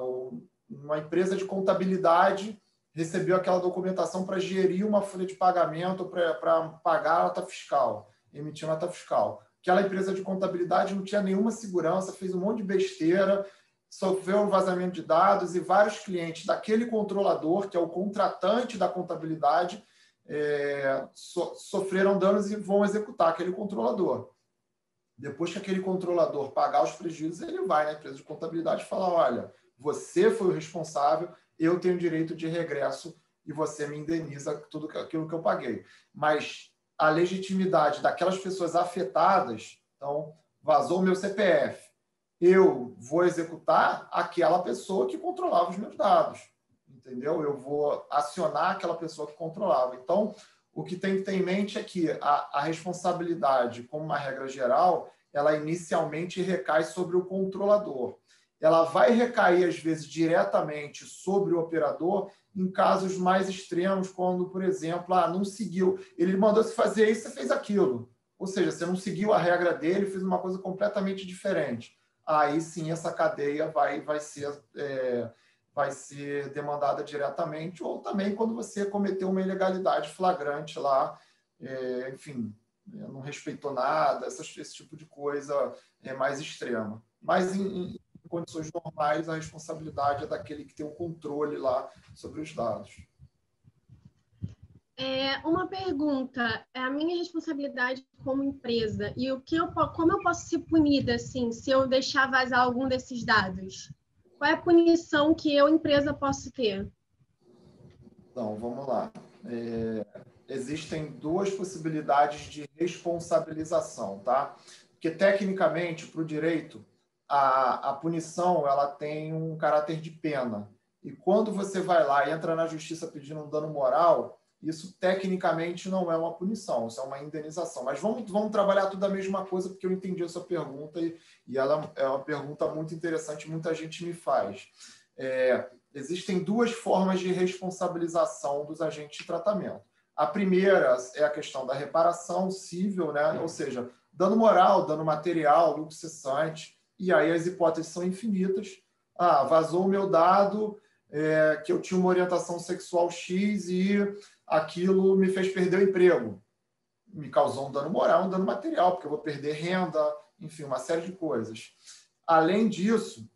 uma empresa de contabilidade recebeu aquela documentação para gerir uma folha de pagamento, para pagar a nota fiscal, emitir nota fiscal. Aquela empresa de contabilidade não tinha nenhuma segurança, fez um monte de besteira, sofreu um vazamento de dados e vários clientes daquele controlador, que é o contratante da contabilidade, sofreram danos e vão executar aquele controlador. Depois que aquele controlador pagar os prejuízos, ele vai na empresa de contabilidade e fala, olha, você foi o responsável, eu tenho direito de regresso e você me indeniza tudo aquilo que eu paguei. Mas a legitimidade daquelas pessoas afetadas, então, vazou o meu CPF, eu vou executar aquela pessoa que controlava os meus dados, entendeu? Eu vou acionar aquela pessoa que controlava. Então, o que tem que ter em mente é que a responsabilidade, como uma regra geral, ela inicialmente recai sobre o controlador. Ela vai recair, às vezes, diretamente sobre o operador em casos mais extremos, quando, por exemplo, não seguiu, ele mandou você fazer isso, você fez aquilo. Ou seja, você não seguiu a regra dele, fez uma coisa completamente diferente. Aí sim essa cadeia vai ser demandada diretamente, ou também quando você cometeu uma ilegalidade flagrante lá, enfim, não respeitou nada, esse tipo de coisa mais extrema. Mas em condições normais, a responsabilidade é daquele que tem o controle lá sobre os dados.
Uma pergunta, é a minha responsabilidade como empresa e como eu posso ser punida assim, se eu deixar vazar algum desses dados? Qual é a punição que eu, empresa, posso ter?
Então, vamos lá. Existem duas possibilidades de responsabilização, tá? Porque, tecnicamente, para o direito, a punição ela tem um caráter de pena. E quando você vai lá e entra na justiça pedindo um dano moral, isso tecnicamente não é uma punição, isso é uma indenização. Mas vamos trabalhar tudo a mesma coisa, porque eu entendi a sua pergunta e ela é uma pergunta muito interessante, muita gente me faz. Existem duas formas de responsabilização dos agentes de tratamento. A primeira é a questão da reparação civil, né? Ou seja, dano moral, dano material, lucro cessante, e aí as hipóteses são infinitas. Vazou o meu dado, que eu tinha uma orientação sexual X e aquilo me fez perder o emprego. Me causou um dano moral, um dano material, porque eu vou perder renda, enfim, uma série de coisas. Além disso,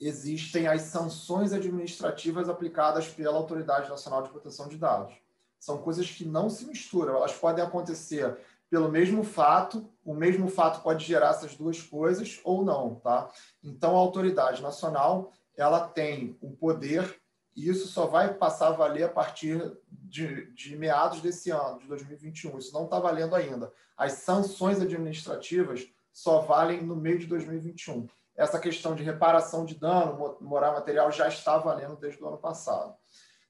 existem as sanções administrativas aplicadas pela Autoridade Nacional de Proteção de Dados. São coisas que não se misturam, elas podem acontecer pelo mesmo fato, o mesmo fato pode gerar essas duas coisas ou não, tá? Então, a Autoridade Nacional, ela tem o poder, e isso só vai passar a valer a partir de meados desse ano, de 2021. Isso não está valendo ainda. As sanções administrativas só valem no meio de 2021. Essa questão de reparação de dano moral material já está valendo desde o ano passado.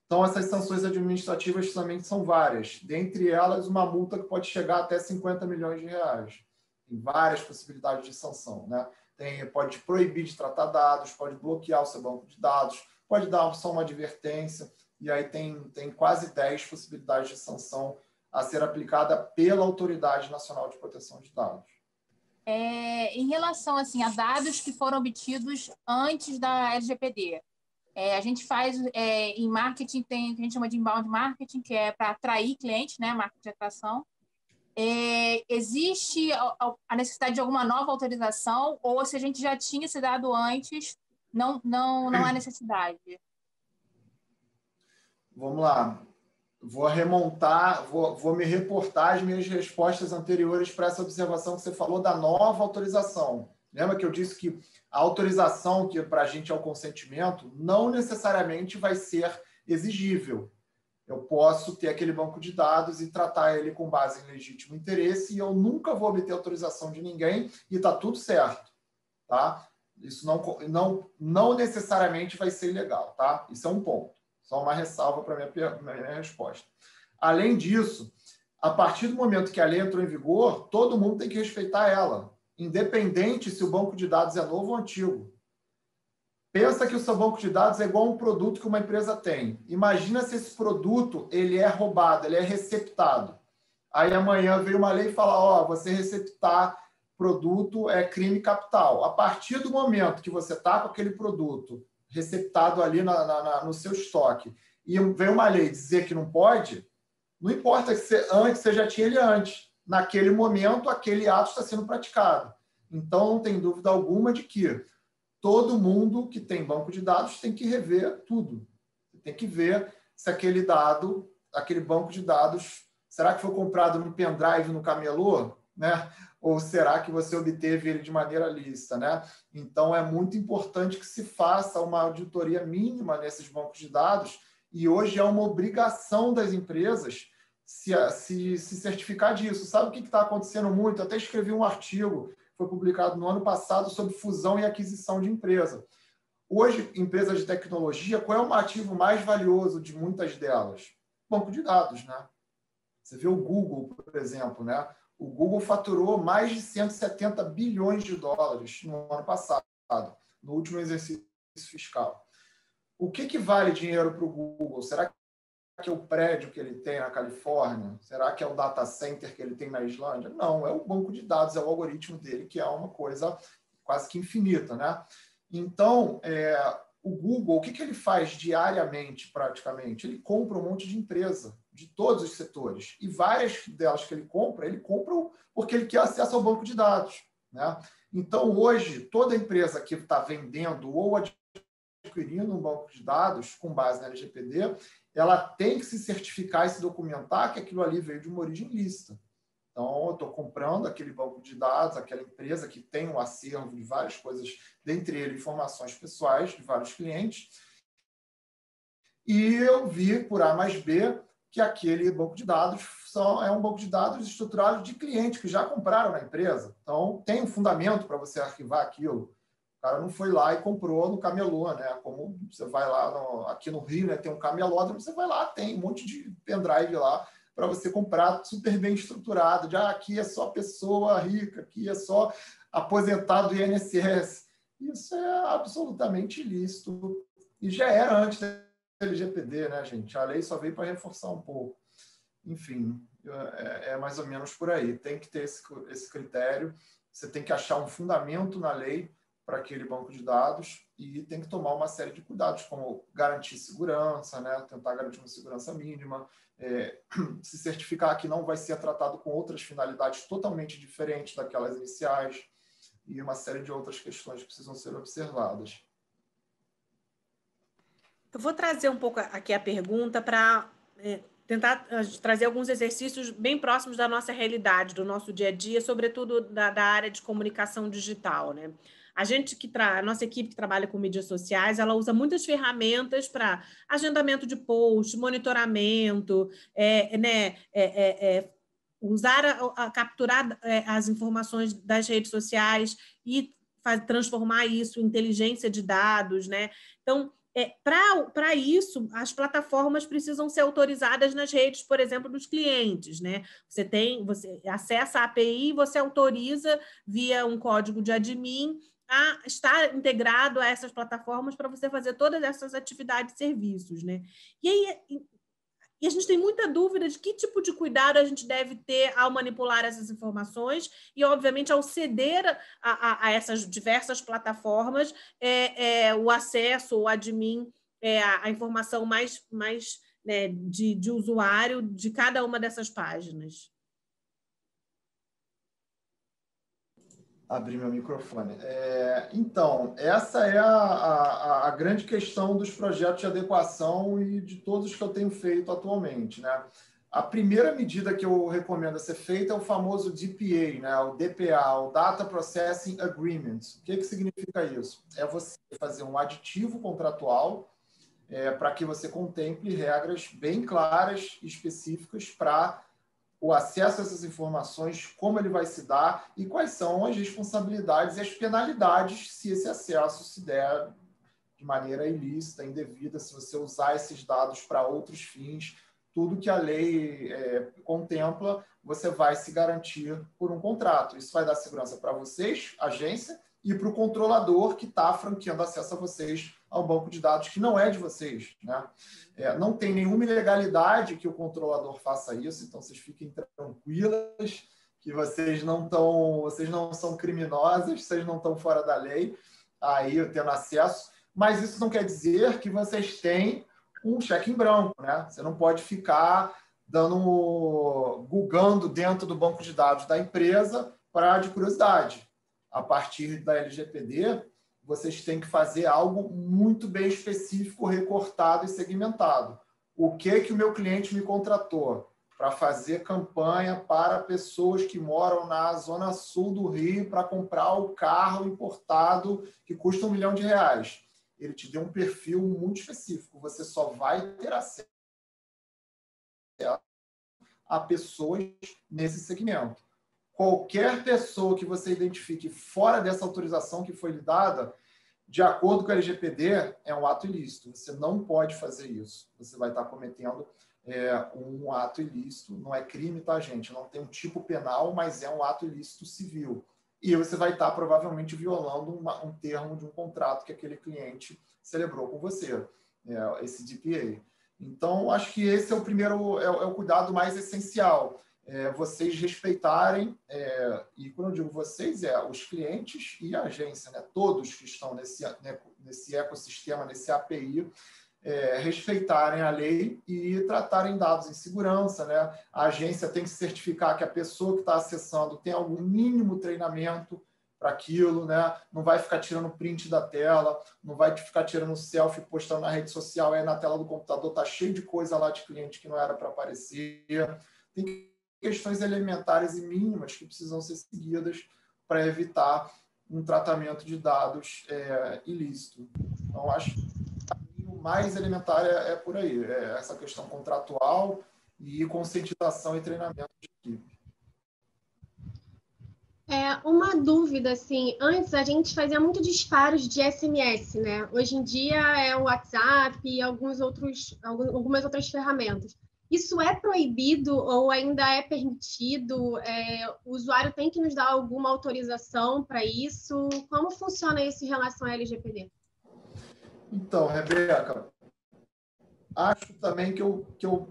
Então, essas sanções administrativas também são várias. Dentre elas, uma multa que pode chegar até 50 milhões de reais. Tem várias possibilidades de sanção, né? Pode proibir de tratar dados, pode bloquear o seu banco de dados, pode dar só uma advertência, e aí tem quase 10 possibilidades de sanção a ser aplicada pela Autoridade Nacional de Proteção de Dados.
Em relação assim, a dados que foram obtidos antes da LGPD, a gente faz em marketing, tem o que a gente chama de inbound marketing, que é para atrair clientes, né, marketing de atração. Existe a necessidade de alguma nova autorização, ou se a gente já tinha esse dado antes, não há necessidade?
Vamos lá. Vou remontar, vou me reportar as minhas respostas anteriores para essa observação que você falou da nova autorização. Lembra que eu disse que a autorização, que para a gente é o consentimento, não necessariamente vai ser exigível. Eu posso ter aquele banco de dados e tratar ele com base em legítimo interesse e eu nunca vou obter autorização de ninguém e está tudo certo. Tá? Isso não necessariamente vai ser ilegal. Tá? Isso é um ponto. Só uma ressalva para a minha resposta. Além disso, a partir do momento que a lei entrou em vigor, todo mundo tem que respeitar ela, independente se o banco de dados é novo ou antigo. Pensa que o seu banco de dados é igual a um produto que uma empresa tem. Imagina se esse produto ele é roubado, ele é receptado. Aí amanhã veio uma lei e fala, você receptar produto é crime capital. A partir do momento que você está com aquele produto receptado ali no seu estoque, e vem uma lei dizer que não pode, não importa que você já tinha ele antes. Naquele momento, aquele ato está sendo praticado. Então, não tem dúvida alguma de que todo mundo que tem banco de dados tem que rever tudo. Tem que ver se aquele banco de dados, será que foi comprado num pendrive no camelô? Né? ou será que você obteve ele de maneira lícita, né? Então, é muito importante que se faça uma auditoria mínima nesses bancos de dados, e hoje é uma obrigação das empresas se certificar disso. Sabe o que está acontecendo muito? Eu até escrevi um artigo, foi publicado no ano passado, sobre fusão e aquisição de empresa. Hoje, empresas de tecnologia, qual é o ativo mais valioso de muitas delas? Banco de dados, né? Você vê o Google, por exemplo, né? O Google faturou mais de 170 bilhões de dólares no ano passado, no último exercício fiscal. O que vale dinheiro para o Google? Será que é o prédio que ele tem na Califórnia? Será que é o data center que ele tem na Islândia? Não, é o banco de dados, é o algoritmo dele, que é uma coisa quase que infinita, né? Então, o Google, o que ele faz diariamente, praticamente? Ele compra um monte de empresa, de todos os setores. E várias delas que ele compra porque ele quer acesso ao banco de dados, né? Então, hoje, toda empresa que está vendendo ou adquirindo um banco de dados com base na LGPD, ela tem que se certificar e se documentar que aquilo ali veio de uma origem lícita. Então, eu estou comprando aquele banco de dados, aquela empresa que tem um acervo de várias coisas, dentre eles informações pessoais de vários clientes, e eu vi por A mais B que aquele banco de dados é um banco de dados estruturado de clientes que já compraram na empresa. Então, tem um fundamento para você arquivar aquilo. O cara não foi lá e comprou no camelô, né? Como você vai lá, aqui no Rio, né, tem um camelódromo, você vai lá, tem um monte de pendrive lá, para você comprar super bem estruturado, de aqui é só pessoa rica, aqui é só aposentado do INSS. Isso é absolutamente ilícito. E já era antes da LGPD, né, gente? A lei só veio para reforçar um pouco. Enfim, é mais ou menos por aí. Tem que ter esse critério, você tem que achar um fundamento na lei para aquele banco de dados e tem que tomar uma série de cuidados, como garantir segurança, né? Tentar garantir uma segurança mínima, se certificar que não vai ser tratado com outras finalidades totalmente diferentes daquelas iniciais e uma série de outras questões que precisam ser observadas.
Eu vou trazer um pouco aqui a pergunta para tentar trazer alguns exercícios bem próximos da nossa realidade, do nosso dia a dia, sobretudo da área de comunicação digital, né? A nossa equipe que trabalha com mídias sociais, ela usa muitas ferramentas para agendamento de post, monitoramento, capturar as informações das redes sociais e transformar isso em inteligência de dados, né? Então, para isso, as plataformas precisam ser autorizadas nas redes, por exemplo, dos clientes, né? Você acessa a API, você autoriza via um código de admin a estar integrado a essas plataformas para você fazer todas essas atividades e serviços, né? E a gente tem muita dúvida de que tipo de cuidado a gente deve ter ao manipular essas informações e, obviamente, ao ceder a essas diversas plataformas o acesso, o admin, a informação mais né, de usuário de cada uma dessas páginas.
Abrir meu microfone. Então, essa é a grande questão dos projetos de adequação e de todos que eu tenho feito atualmente, né? A primeira medida que eu recomendo ser feita é o famoso DPA, né? O DPA, o Data Processing Agreement. O que significa isso? É você fazer um aditivo contratual para que você contemple regras bem claras e específicas para o acesso a essas informações, como ele vai se dar e quais são as responsabilidades e as penalidades se esse acesso se der de maneira ilícita, indevida, se você usar esses dados para outros fins. Tudo que a lei contempla, você vai se garantir por um contrato. Isso vai dar segurança para vocês, agência, e para o controlador que está franqueando acesso a vocês ao banco de dados que não é de vocês, né? Não tem nenhuma ilegalidade que o controlador faça isso, então vocês fiquem tranquilas que vocês não são criminosas, vocês não estão fora da lei, aí tendo acesso, mas isso não quer dizer que vocês têm um cheque em branco, né? Você não pode ficar googando dentro do banco de dados da empresa de curiosidade. A partir da LGPD, vocês têm que fazer algo muito bem específico, recortado e segmentado. O que o meu cliente me contratou? para fazer campanha para pessoas que moram na zona sul do Rio para comprar o carro importado que custa R$1 milhão. Ele te deu um perfil muito específico. Você só vai ter acesso a pessoas nesse segmento. Qualquer pessoa que você identifique fora dessa autorização que foi lhe dada, de acordo com a LGPD, é um ato ilícito. Você não pode fazer isso. Você vai estar cometendo um ato ilícito. Não é crime, tá, gente? Não tem um tipo penal, mas é um ato ilícito civil. E você vai estar provavelmente violando um termo de um contrato que aquele cliente celebrou com você, esse DPA. Então, acho que esse é o primeiro, é o cuidado mais essencial. Vocês respeitarem, e quando eu digo vocês, os clientes e a agência, né? Todos que estão nesse ecossistema, nesse API, respeitarem a lei e tratarem dados em segurança, né? A agência tem que certificar que a pessoa que está acessando tem algum mínimo treinamento para aquilo, né? Não vai ficar tirando print da tela, não vai ficar tirando selfie, postando na rede social, na tela do computador está cheio de coisa lá de cliente que não era para aparecer. Tem questões elementares e mínimas que precisam ser seguidas para evitar um tratamento de dados ilícito. Então, acho que o caminho mais elementar é por aí, essa questão contratual e conscientização e treinamento de equipe.
Uma dúvida, assim, antes a gente fazia muito disparos de SMS, né? Hoje em dia é o WhatsApp e algumas outras ferramentas. Isso é proibido ou ainda é permitido? O usuário tem que nos dar alguma autorização para isso? Como funciona isso em relação à LGPD?
Então, Rebeca, acho também que eu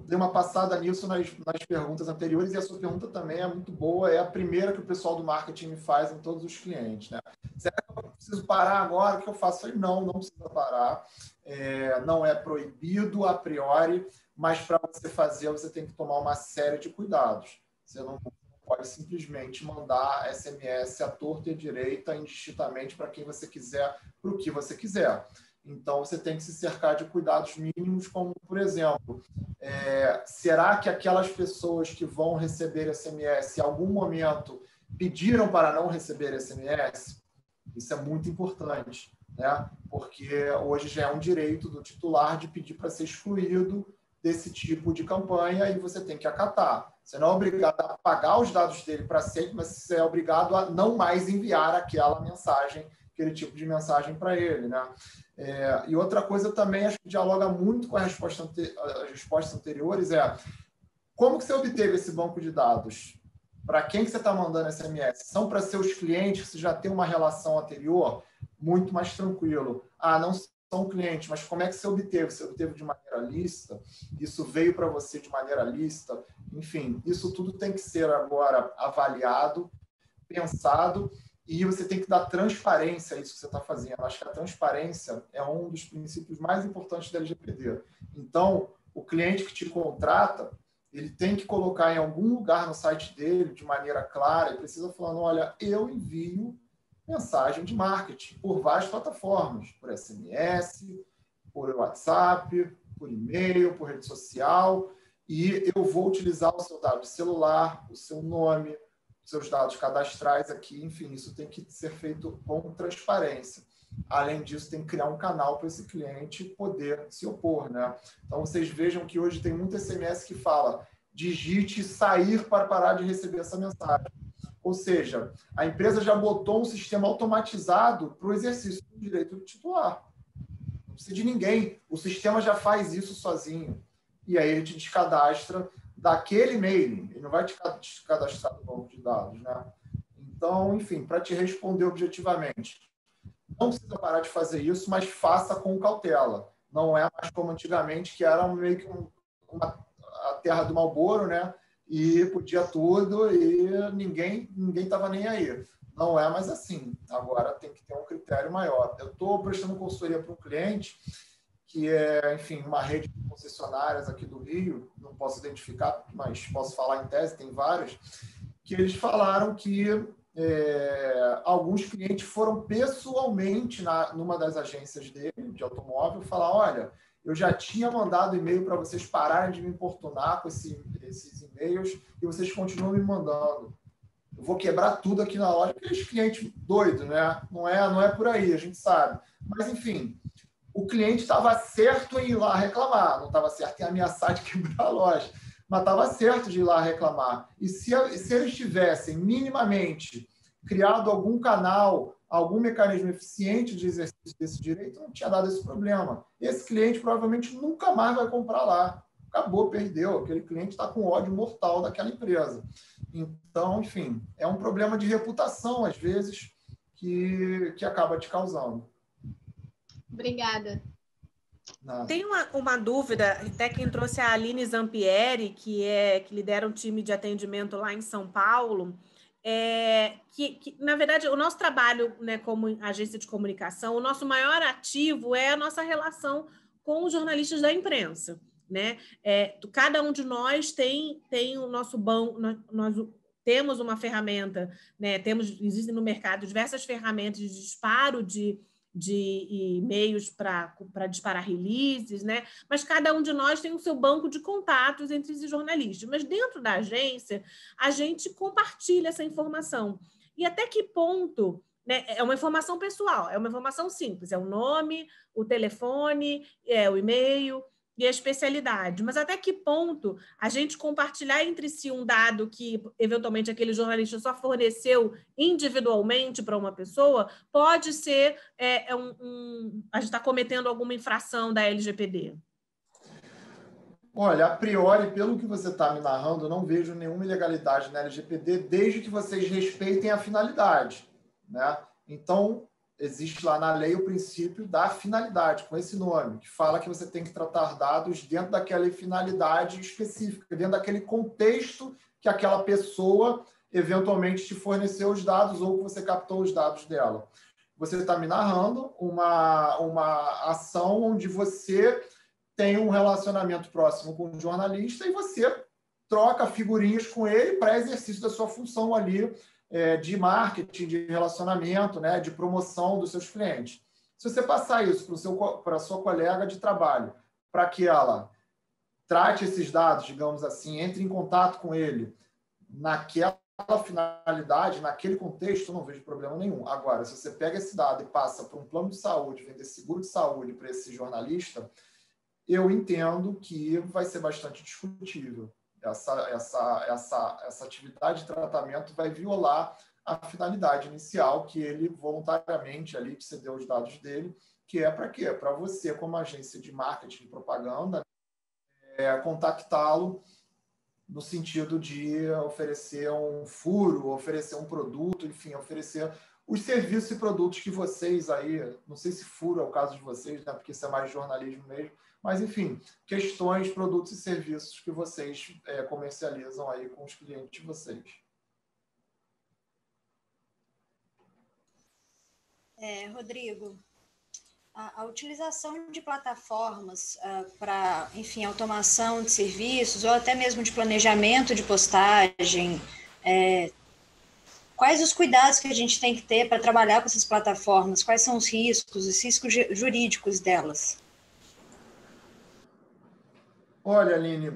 dei uma passada nisso nas perguntas anteriores, e a sua pergunta também é muito boa, é a primeira que o pessoal do marketing me faz em todos os clientes, né? Será que eu preciso parar agora? O que eu faço? Eu falei, não precisa parar. Não é proibido a priori, mas para você fazer, você tem que tomar uma série de cuidados. Você não pode simplesmente mandar SMS à torta e à direita, indistintamente para quem você quiser, para o que você quiser. Então, você tem que se cercar de cuidados mínimos, como, por exemplo, será que aquelas pessoas que vão receber SMS, em algum momento, pediram para não receber SMS? Isso é muito importante, né? Porque hoje já é um direito do titular de pedir para ser excluído desse tipo de campanha e você tem que acatar. Você não é obrigado a apagar os dados dele para sempre, mas você é obrigado a não mais enviar aquela mensagem, aquele tipo de mensagem para ele, né? E outra coisa também, acho que dialoga muito com as respostas anteriores, como que você obteve esse banco de dados? Para quem que você está mandando SMS? São para seus clientes que você já tem uma relação anterior? Muito mais tranquilo. Não são clientes, mas como é que você obteve? Você obteve de maneira lícita? Isso veio para você de maneira lícita? Enfim, isso tudo tem que ser agora avaliado, pensado, e você tem que dar transparência a isso que você está fazendo. Acho que a transparência é um dos princípios mais importantes da LGPD. Então, o cliente que te contrata, ele tem que colocar em algum lugar no site dele, de maneira clara, e precisa falando, olha, eu envio mensagem de marketing por várias plataformas, por SMS, por WhatsApp, por e-mail, por rede social, e eu vou utilizar o seu dado de celular, o seu nome, seus dados cadastrais aqui, enfim, isso tem que ser feito com transparência. Além disso, tem que criar um canal para esse cliente poder se opor, né? Então, vocês vejam que hoje tem muito SMS que fala digite sair para parar de receber essa mensagem. Ou seja, a empresa já botou um sistema automatizado para o exercício do direito do titular. Não precisa de ninguém. O sistema já faz isso sozinho. E aí ele te descadastra daquele e-mail, ele não vai te cadastrar no banco de dados, né? Então, enfim, para te responder objetivamente, não precisa parar de fazer isso, mas faça com cautela. Não é mais como antigamente, que era meio que a terra do Marlboro, né? E podia tudo e ninguém estava nem aí. Não é mais assim. Agora tem que ter um critério maior. Eu estou prestando consultoria para um cliente que é, enfim, uma rede de concessionárias aqui do Rio, não posso identificar, mas posso falar em tese, tem várias, que eles falaram que alguns clientes foram pessoalmente numa das agências dele, de automóvel, falar, olha, eu já tinha mandado e-mail para vocês pararem de me importunar com esses e-mails e vocês continuam me mandando. Eu vou quebrar tudo aqui na loja, aqueles clientes doidos, né? Não é por aí, a gente sabe. Mas, enfim, o cliente estava certo em ir lá reclamar, não estava certo em ameaçar de quebrar a loja, mas estava certo de ir lá reclamar. E se eles tivessem minimamente criado algum canal, algum mecanismo eficiente de exercício desse direito, não tinha dado esse problema. Esse cliente provavelmente nunca mais vai comprar lá. Acabou, perdeu. Aquele cliente está com ódio mortal daquela empresa. Então, enfim, é um problema de reputação, às vezes, que acaba te causando.
Obrigada.
Nada.
Tem uma dúvida, até quem trouxe a Aline Zampieri, que lidera um time de atendimento lá em São Paulo, que na verdade, o nosso trabalho, né, como agência de comunicação, o nosso maior ativo é a nossa relação com os jornalistas da imprensa, né? Cada um de nós tem o nosso banco, nós temos uma ferramenta, né? Existem no mercado diversas ferramentas de disparo de e-mails para disparar releases, né? Mas cada um de nós tem o seu banco de contatos entre esses jornalistas. Mas dentro da agência, a gente compartilha essa informação. E até que ponto, né? É uma informação pessoal, é uma informação simples, é o nome, o telefone, o e-mail e a especialidade. Mas até que ponto a gente compartilhar entre si um dado que, eventualmente, aquele jornalista só forneceu individualmente para uma pessoa, pode ser a gente está cometendo alguma infração da LGPD?
Olha, a priori, pelo que você está me narrando, eu não vejo nenhuma ilegalidade na LGPD, desde que vocês respeitem a finalidade, né? Então, existe lá na lei o princípio da finalidade, com esse nome, que fala que você tem que tratar dados dentro daquela finalidade específica, dentro daquele contexto que aquela pessoa eventualmente te forneceu os dados ou que você captou os dados dela. Você está me narrando uma ação onde você tem um relacionamento próximo com o jornalista e você troca figurinhas com ele para exercício da sua função ali, de marketing, de relacionamento, né, de promoção dos seus clientes. Se você passar isso para a sua colega de trabalho, para que ela trate esses dados, digamos assim, entre em contato com ele naquela finalidade, naquele contexto, eu não vejo problema nenhum. Agora, se você pega esse dado e passa para um plano de saúde, vender seguro de saúde para esse jornalista, eu entendo que vai ser bastante discutível. Essa atividade de tratamento vai violar a finalidade inicial que ele voluntariamente ali te cedeu os dados dele, que é para quê? Para você, como agência de marketing e propaganda, contactá-lo no sentido de oferecer um furo, oferecer um produto, enfim, oferecer os serviços e produtos que vocês aí, não sei se furo é o caso de vocês, né, porque isso é mais jornalismo mesmo, mas, enfim, questões, produtos e serviços que vocês comercializam aí com os clientes de vocês.
Rodrigo, a utilização de plataformas para, enfim, automação de serviços ou até mesmo de planejamento de postagem, quais os cuidados que a gente tem que ter para trabalhar com essas plataformas? Quais são os riscos jurídicos delas?
Olha, Aline,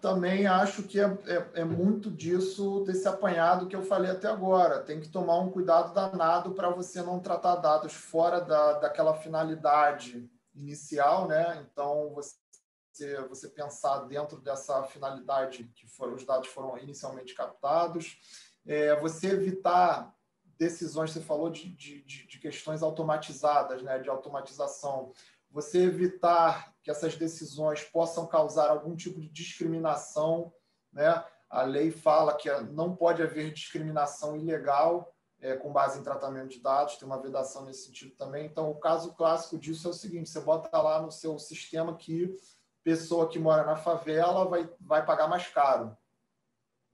também acho que é muito desse apanhado que eu falei até agora. Tem que tomar um cuidado danado para você não tratar dados fora daquela finalidade inicial, né? Então, você pensar dentro dessa finalidade que os dados foram inicialmente captados. Você evitar decisões, você falou de questões automatizadas, né? De automatização. Você evitar que essas decisões possam causar algum tipo de discriminação, né? A lei fala que não pode haver discriminação ilegal com base em tratamento de dados, tem uma vedação nesse sentido também. Então, o caso clássico disso é o seguinte, você bota lá no seu sistema que pessoa que mora na favela vai pagar mais caro.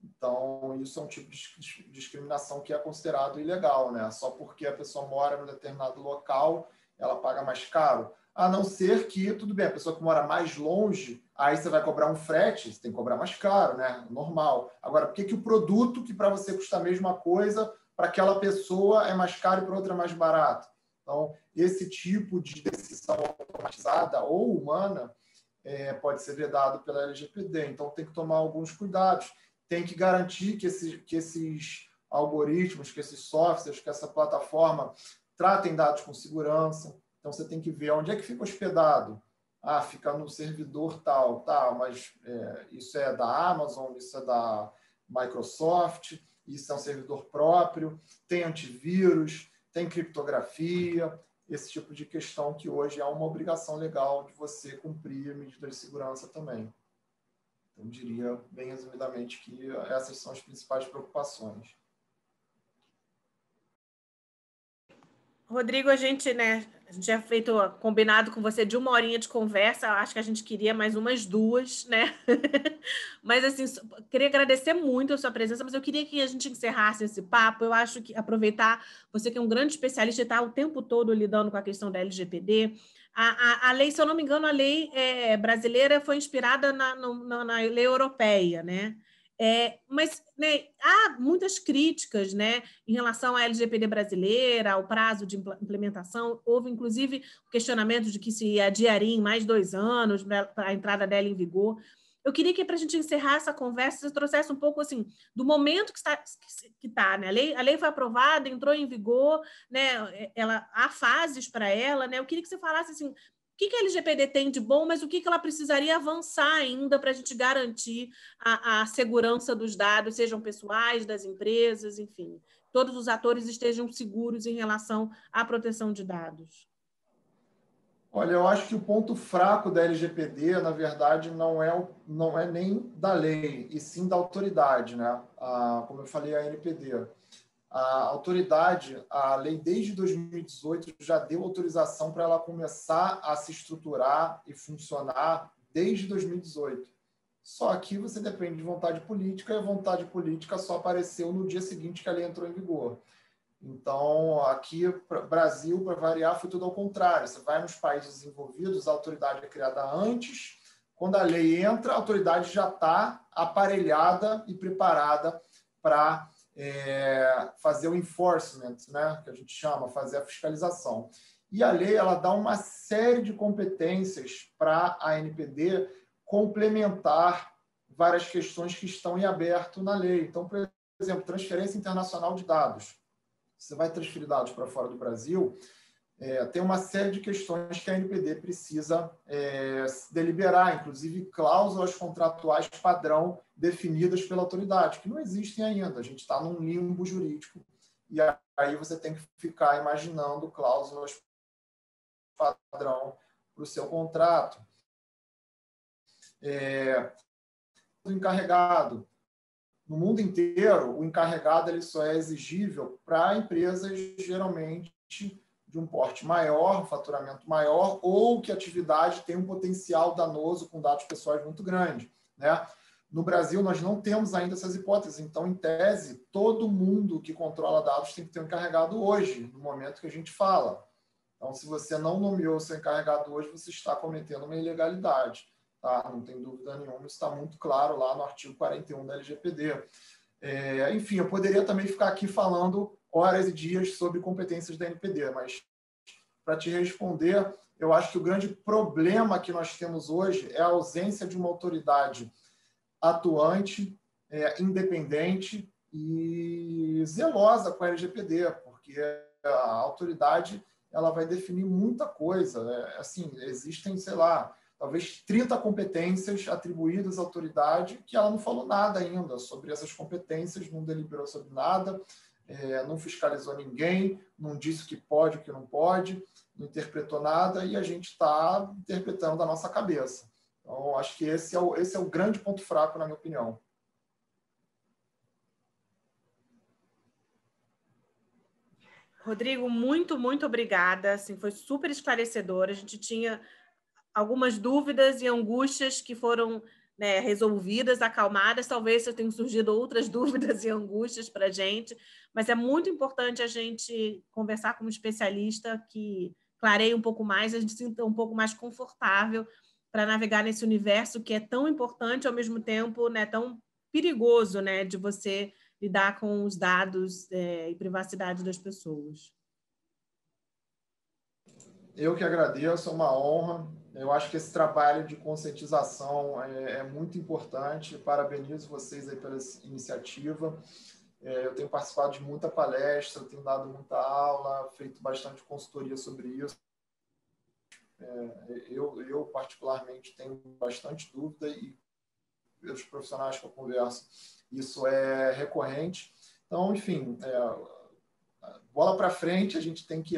Então, isso é um tipo de discriminação que é considerado ilegal, né? Só porque a pessoa mora em um determinado local, ela paga mais caro. A não ser que, tudo bem, a pessoa que mora mais longe, aí você vai cobrar um frete, você tem que cobrar mais caro, né? Normal. Agora, por que o produto que para você custa a mesma coisa, para aquela pessoa é mais caro e para outra é mais barato? Então, esse tipo de decisão automatizada ou humana pode ser vedado pela LGPD. Então, tem que tomar alguns cuidados. Tem que garantir que esses algoritmos, que esses softwares, que essa plataforma tratem dados com segurança. Então, você tem que ver onde é que fica hospedado. Ah, fica no servidor tal, mas isso é da Amazon, isso é da Microsoft, isso é um servidor próprio, tem antivírus, tem criptografia, esse tipo de questão que hoje é uma obrigação legal de você cumprir medidas de segurança também. Então, diria, bem resumidamente, que essas são as principais preocupações.
Rodrigo, a gente tinha combinado com você de 1 horinha de conversa, acho que a gente queria mais umas 2, né? Mas, assim, queria agradecer muito a sua presença, mas eu queria que a gente encerrasse esse papo. Eu acho que aproveitar, você que é um grande especialista e está o tempo todo lidando com a questão da LGPD, a lei, se eu não me engano, a lei brasileira foi inspirada na lei europeia, né? Mas há muitas críticas, né, em relação à LGPD brasileira, ao prazo de implementação. Houve, inclusive, o questionamento de que se adiaria em mais 2 anos para a entrada dela em vigor. Eu queria que, para a gente encerrar essa conversa, você trouxesse um pouco assim, do momento que está, né? A lei foi aprovada, entrou em vigor, né? Há fases para ela, né? Eu queria que você falasse assim, o que a LGPD tem de bom, mas o que ela precisaria avançar ainda para a gente garantir a segurança dos dados, sejam pessoais, das empresas, enfim, todos os atores estejam seguros em relação à proteção de dados.
Olha, eu acho que o ponto fraco da LGPD, na verdade, não é nem da lei, e sim da autoridade, né? Como eu falei, a ANPD. A autoridade, a lei desde 2018 já deu autorização para ela começar a se estruturar e funcionar desde 2018. Só que você depende de vontade política, e a vontade política só apareceu no dia seguinte que a lei entrou em vigor. Então, aqui, Brasil, para variar, foi tudo ao contrário. Você vai nos países desenvolvidos, a autoridade é criada antes. Quando a lei entra, a autoridade já está aparelhada e preparada para fazer o enforcement, né, que a gente chama, fazer a fiscalização. E a lei ela dá uma série de competências para a ANPD complementar várias questões que estão em aberto na lei. Então, por exemplo, transferência internacional de dados. Você vai transferir dados para fora do Brasil, tem uma série de questões que a ANPD precisa deliberar, inclusive cláusulas contratuais padrão definidas pela autoridade, que não existem ainda. A gente está num limbo jurídico e aí você tem que ficar imaginando cláusulas padrão para o seu contrato. O encarregado. No mundo inteiro, o encarregado ele só é exigível para empresas geralmente de um porte maior, faturamento maior, ou que a atividade tem um potencial danoso com dados pessoais muito grande, né? No Brasil, nós não temos ainda essas hipóteses. Então, em tese, todo mundo que controla dados tem que ter um encarregado hoje, no momento que a gente fala. Então, se você não nomeou seu encarregado hoje, você está cometendo uma ilegalidade. Tá? Não tem dúvida nenhuma, isso está muito claro lá no artigo 41 da LGPD. Enfim, eu poderia também ficar aqui falando horas e dias sobre competências da ANPD, mas para te responder, eu acho que o grande problema que nós temos hoje é a ausência de uma autoridade atuante, independente e zelosa com a LGPD, porque a autoridade ela vai definir muita coisa. Assim, existem, sei lá, talvez 30 competências atribuídas à autoridade que ela não falou nada ainda sobre essas competências, não deliberou sobre nada, não fiscalizou ninguém, não disse o que pode, o que não pode, não interpretou nada e a gente está interpretando da nossa cabeça. Então, acho que esse é o grande ponto fraco, na minha opinião.
Rodrigo, muito, muito obrigada. Assim, foi super esclarecedor. A gente tinha algumas dúvidas e angústias que foram resolvidas, acalmadas. Talvez tenham surgido outras dúvidas e angústias para a gente, mas é muito importante a gente conversar com um especialista que clareie um pouco mais, a gente se sinta um pouco mais confortável para navegar nesse universo que é tão importante, ao mesmo tempo tão perigoso, de você lidar com os dados e privacidade das pessoas.
Eu que agradeço, é uma honra. Eu acho que esse trabalho de conscientização é muito importante. Parabenizo vocês aí pela iniciativa. Eu tenho participado de muita palestra, tenho dado muita aula, feito bastante consultoria sobre isso. Eu particularmente, tenho bastante dúvida e os profissionais que eu converso, isso é recorrente. Então, enfim, bola para frente, a gente tem que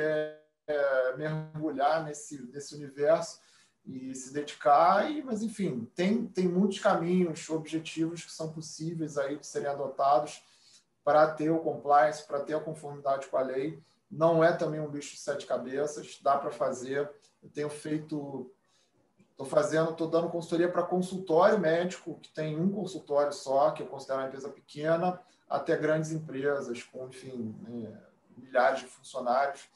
mergulhar nesse universo e se dedicar, mas enfim, tem muitos caminhos, objetivos que são possíveis aí de serem adotados para ter o compliance, para ter a conformidade com a lei. Não é também um bicho de 7 cabeças, dá para fazer. Eu tenho feito, estou dando consultoria para consultório médico, que tem um consultório só, que eu considero uma empresa pequena, até grandes empresas com, enfim, milhares de funcionários.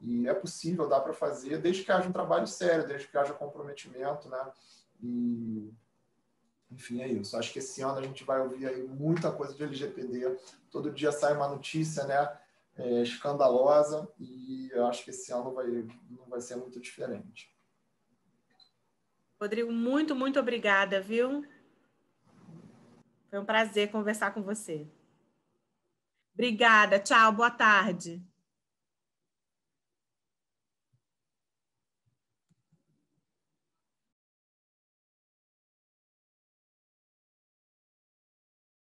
E é possível, dá para fazer, desde que haja um trabalho sério, desde que haja comprometimento, né? E, enfim, é isso. Acho que esse ano a gente vai ouvir aí muita coisa de LGPD. Todo dia sai uma notícia, né? Escandalosa, e eu acho que esse ano não vai ser muito diferente.
Rodrigo, muito, muito obrigada, viu? Foi um prazer conversar com você. Obrigada, tchau, boa tarde.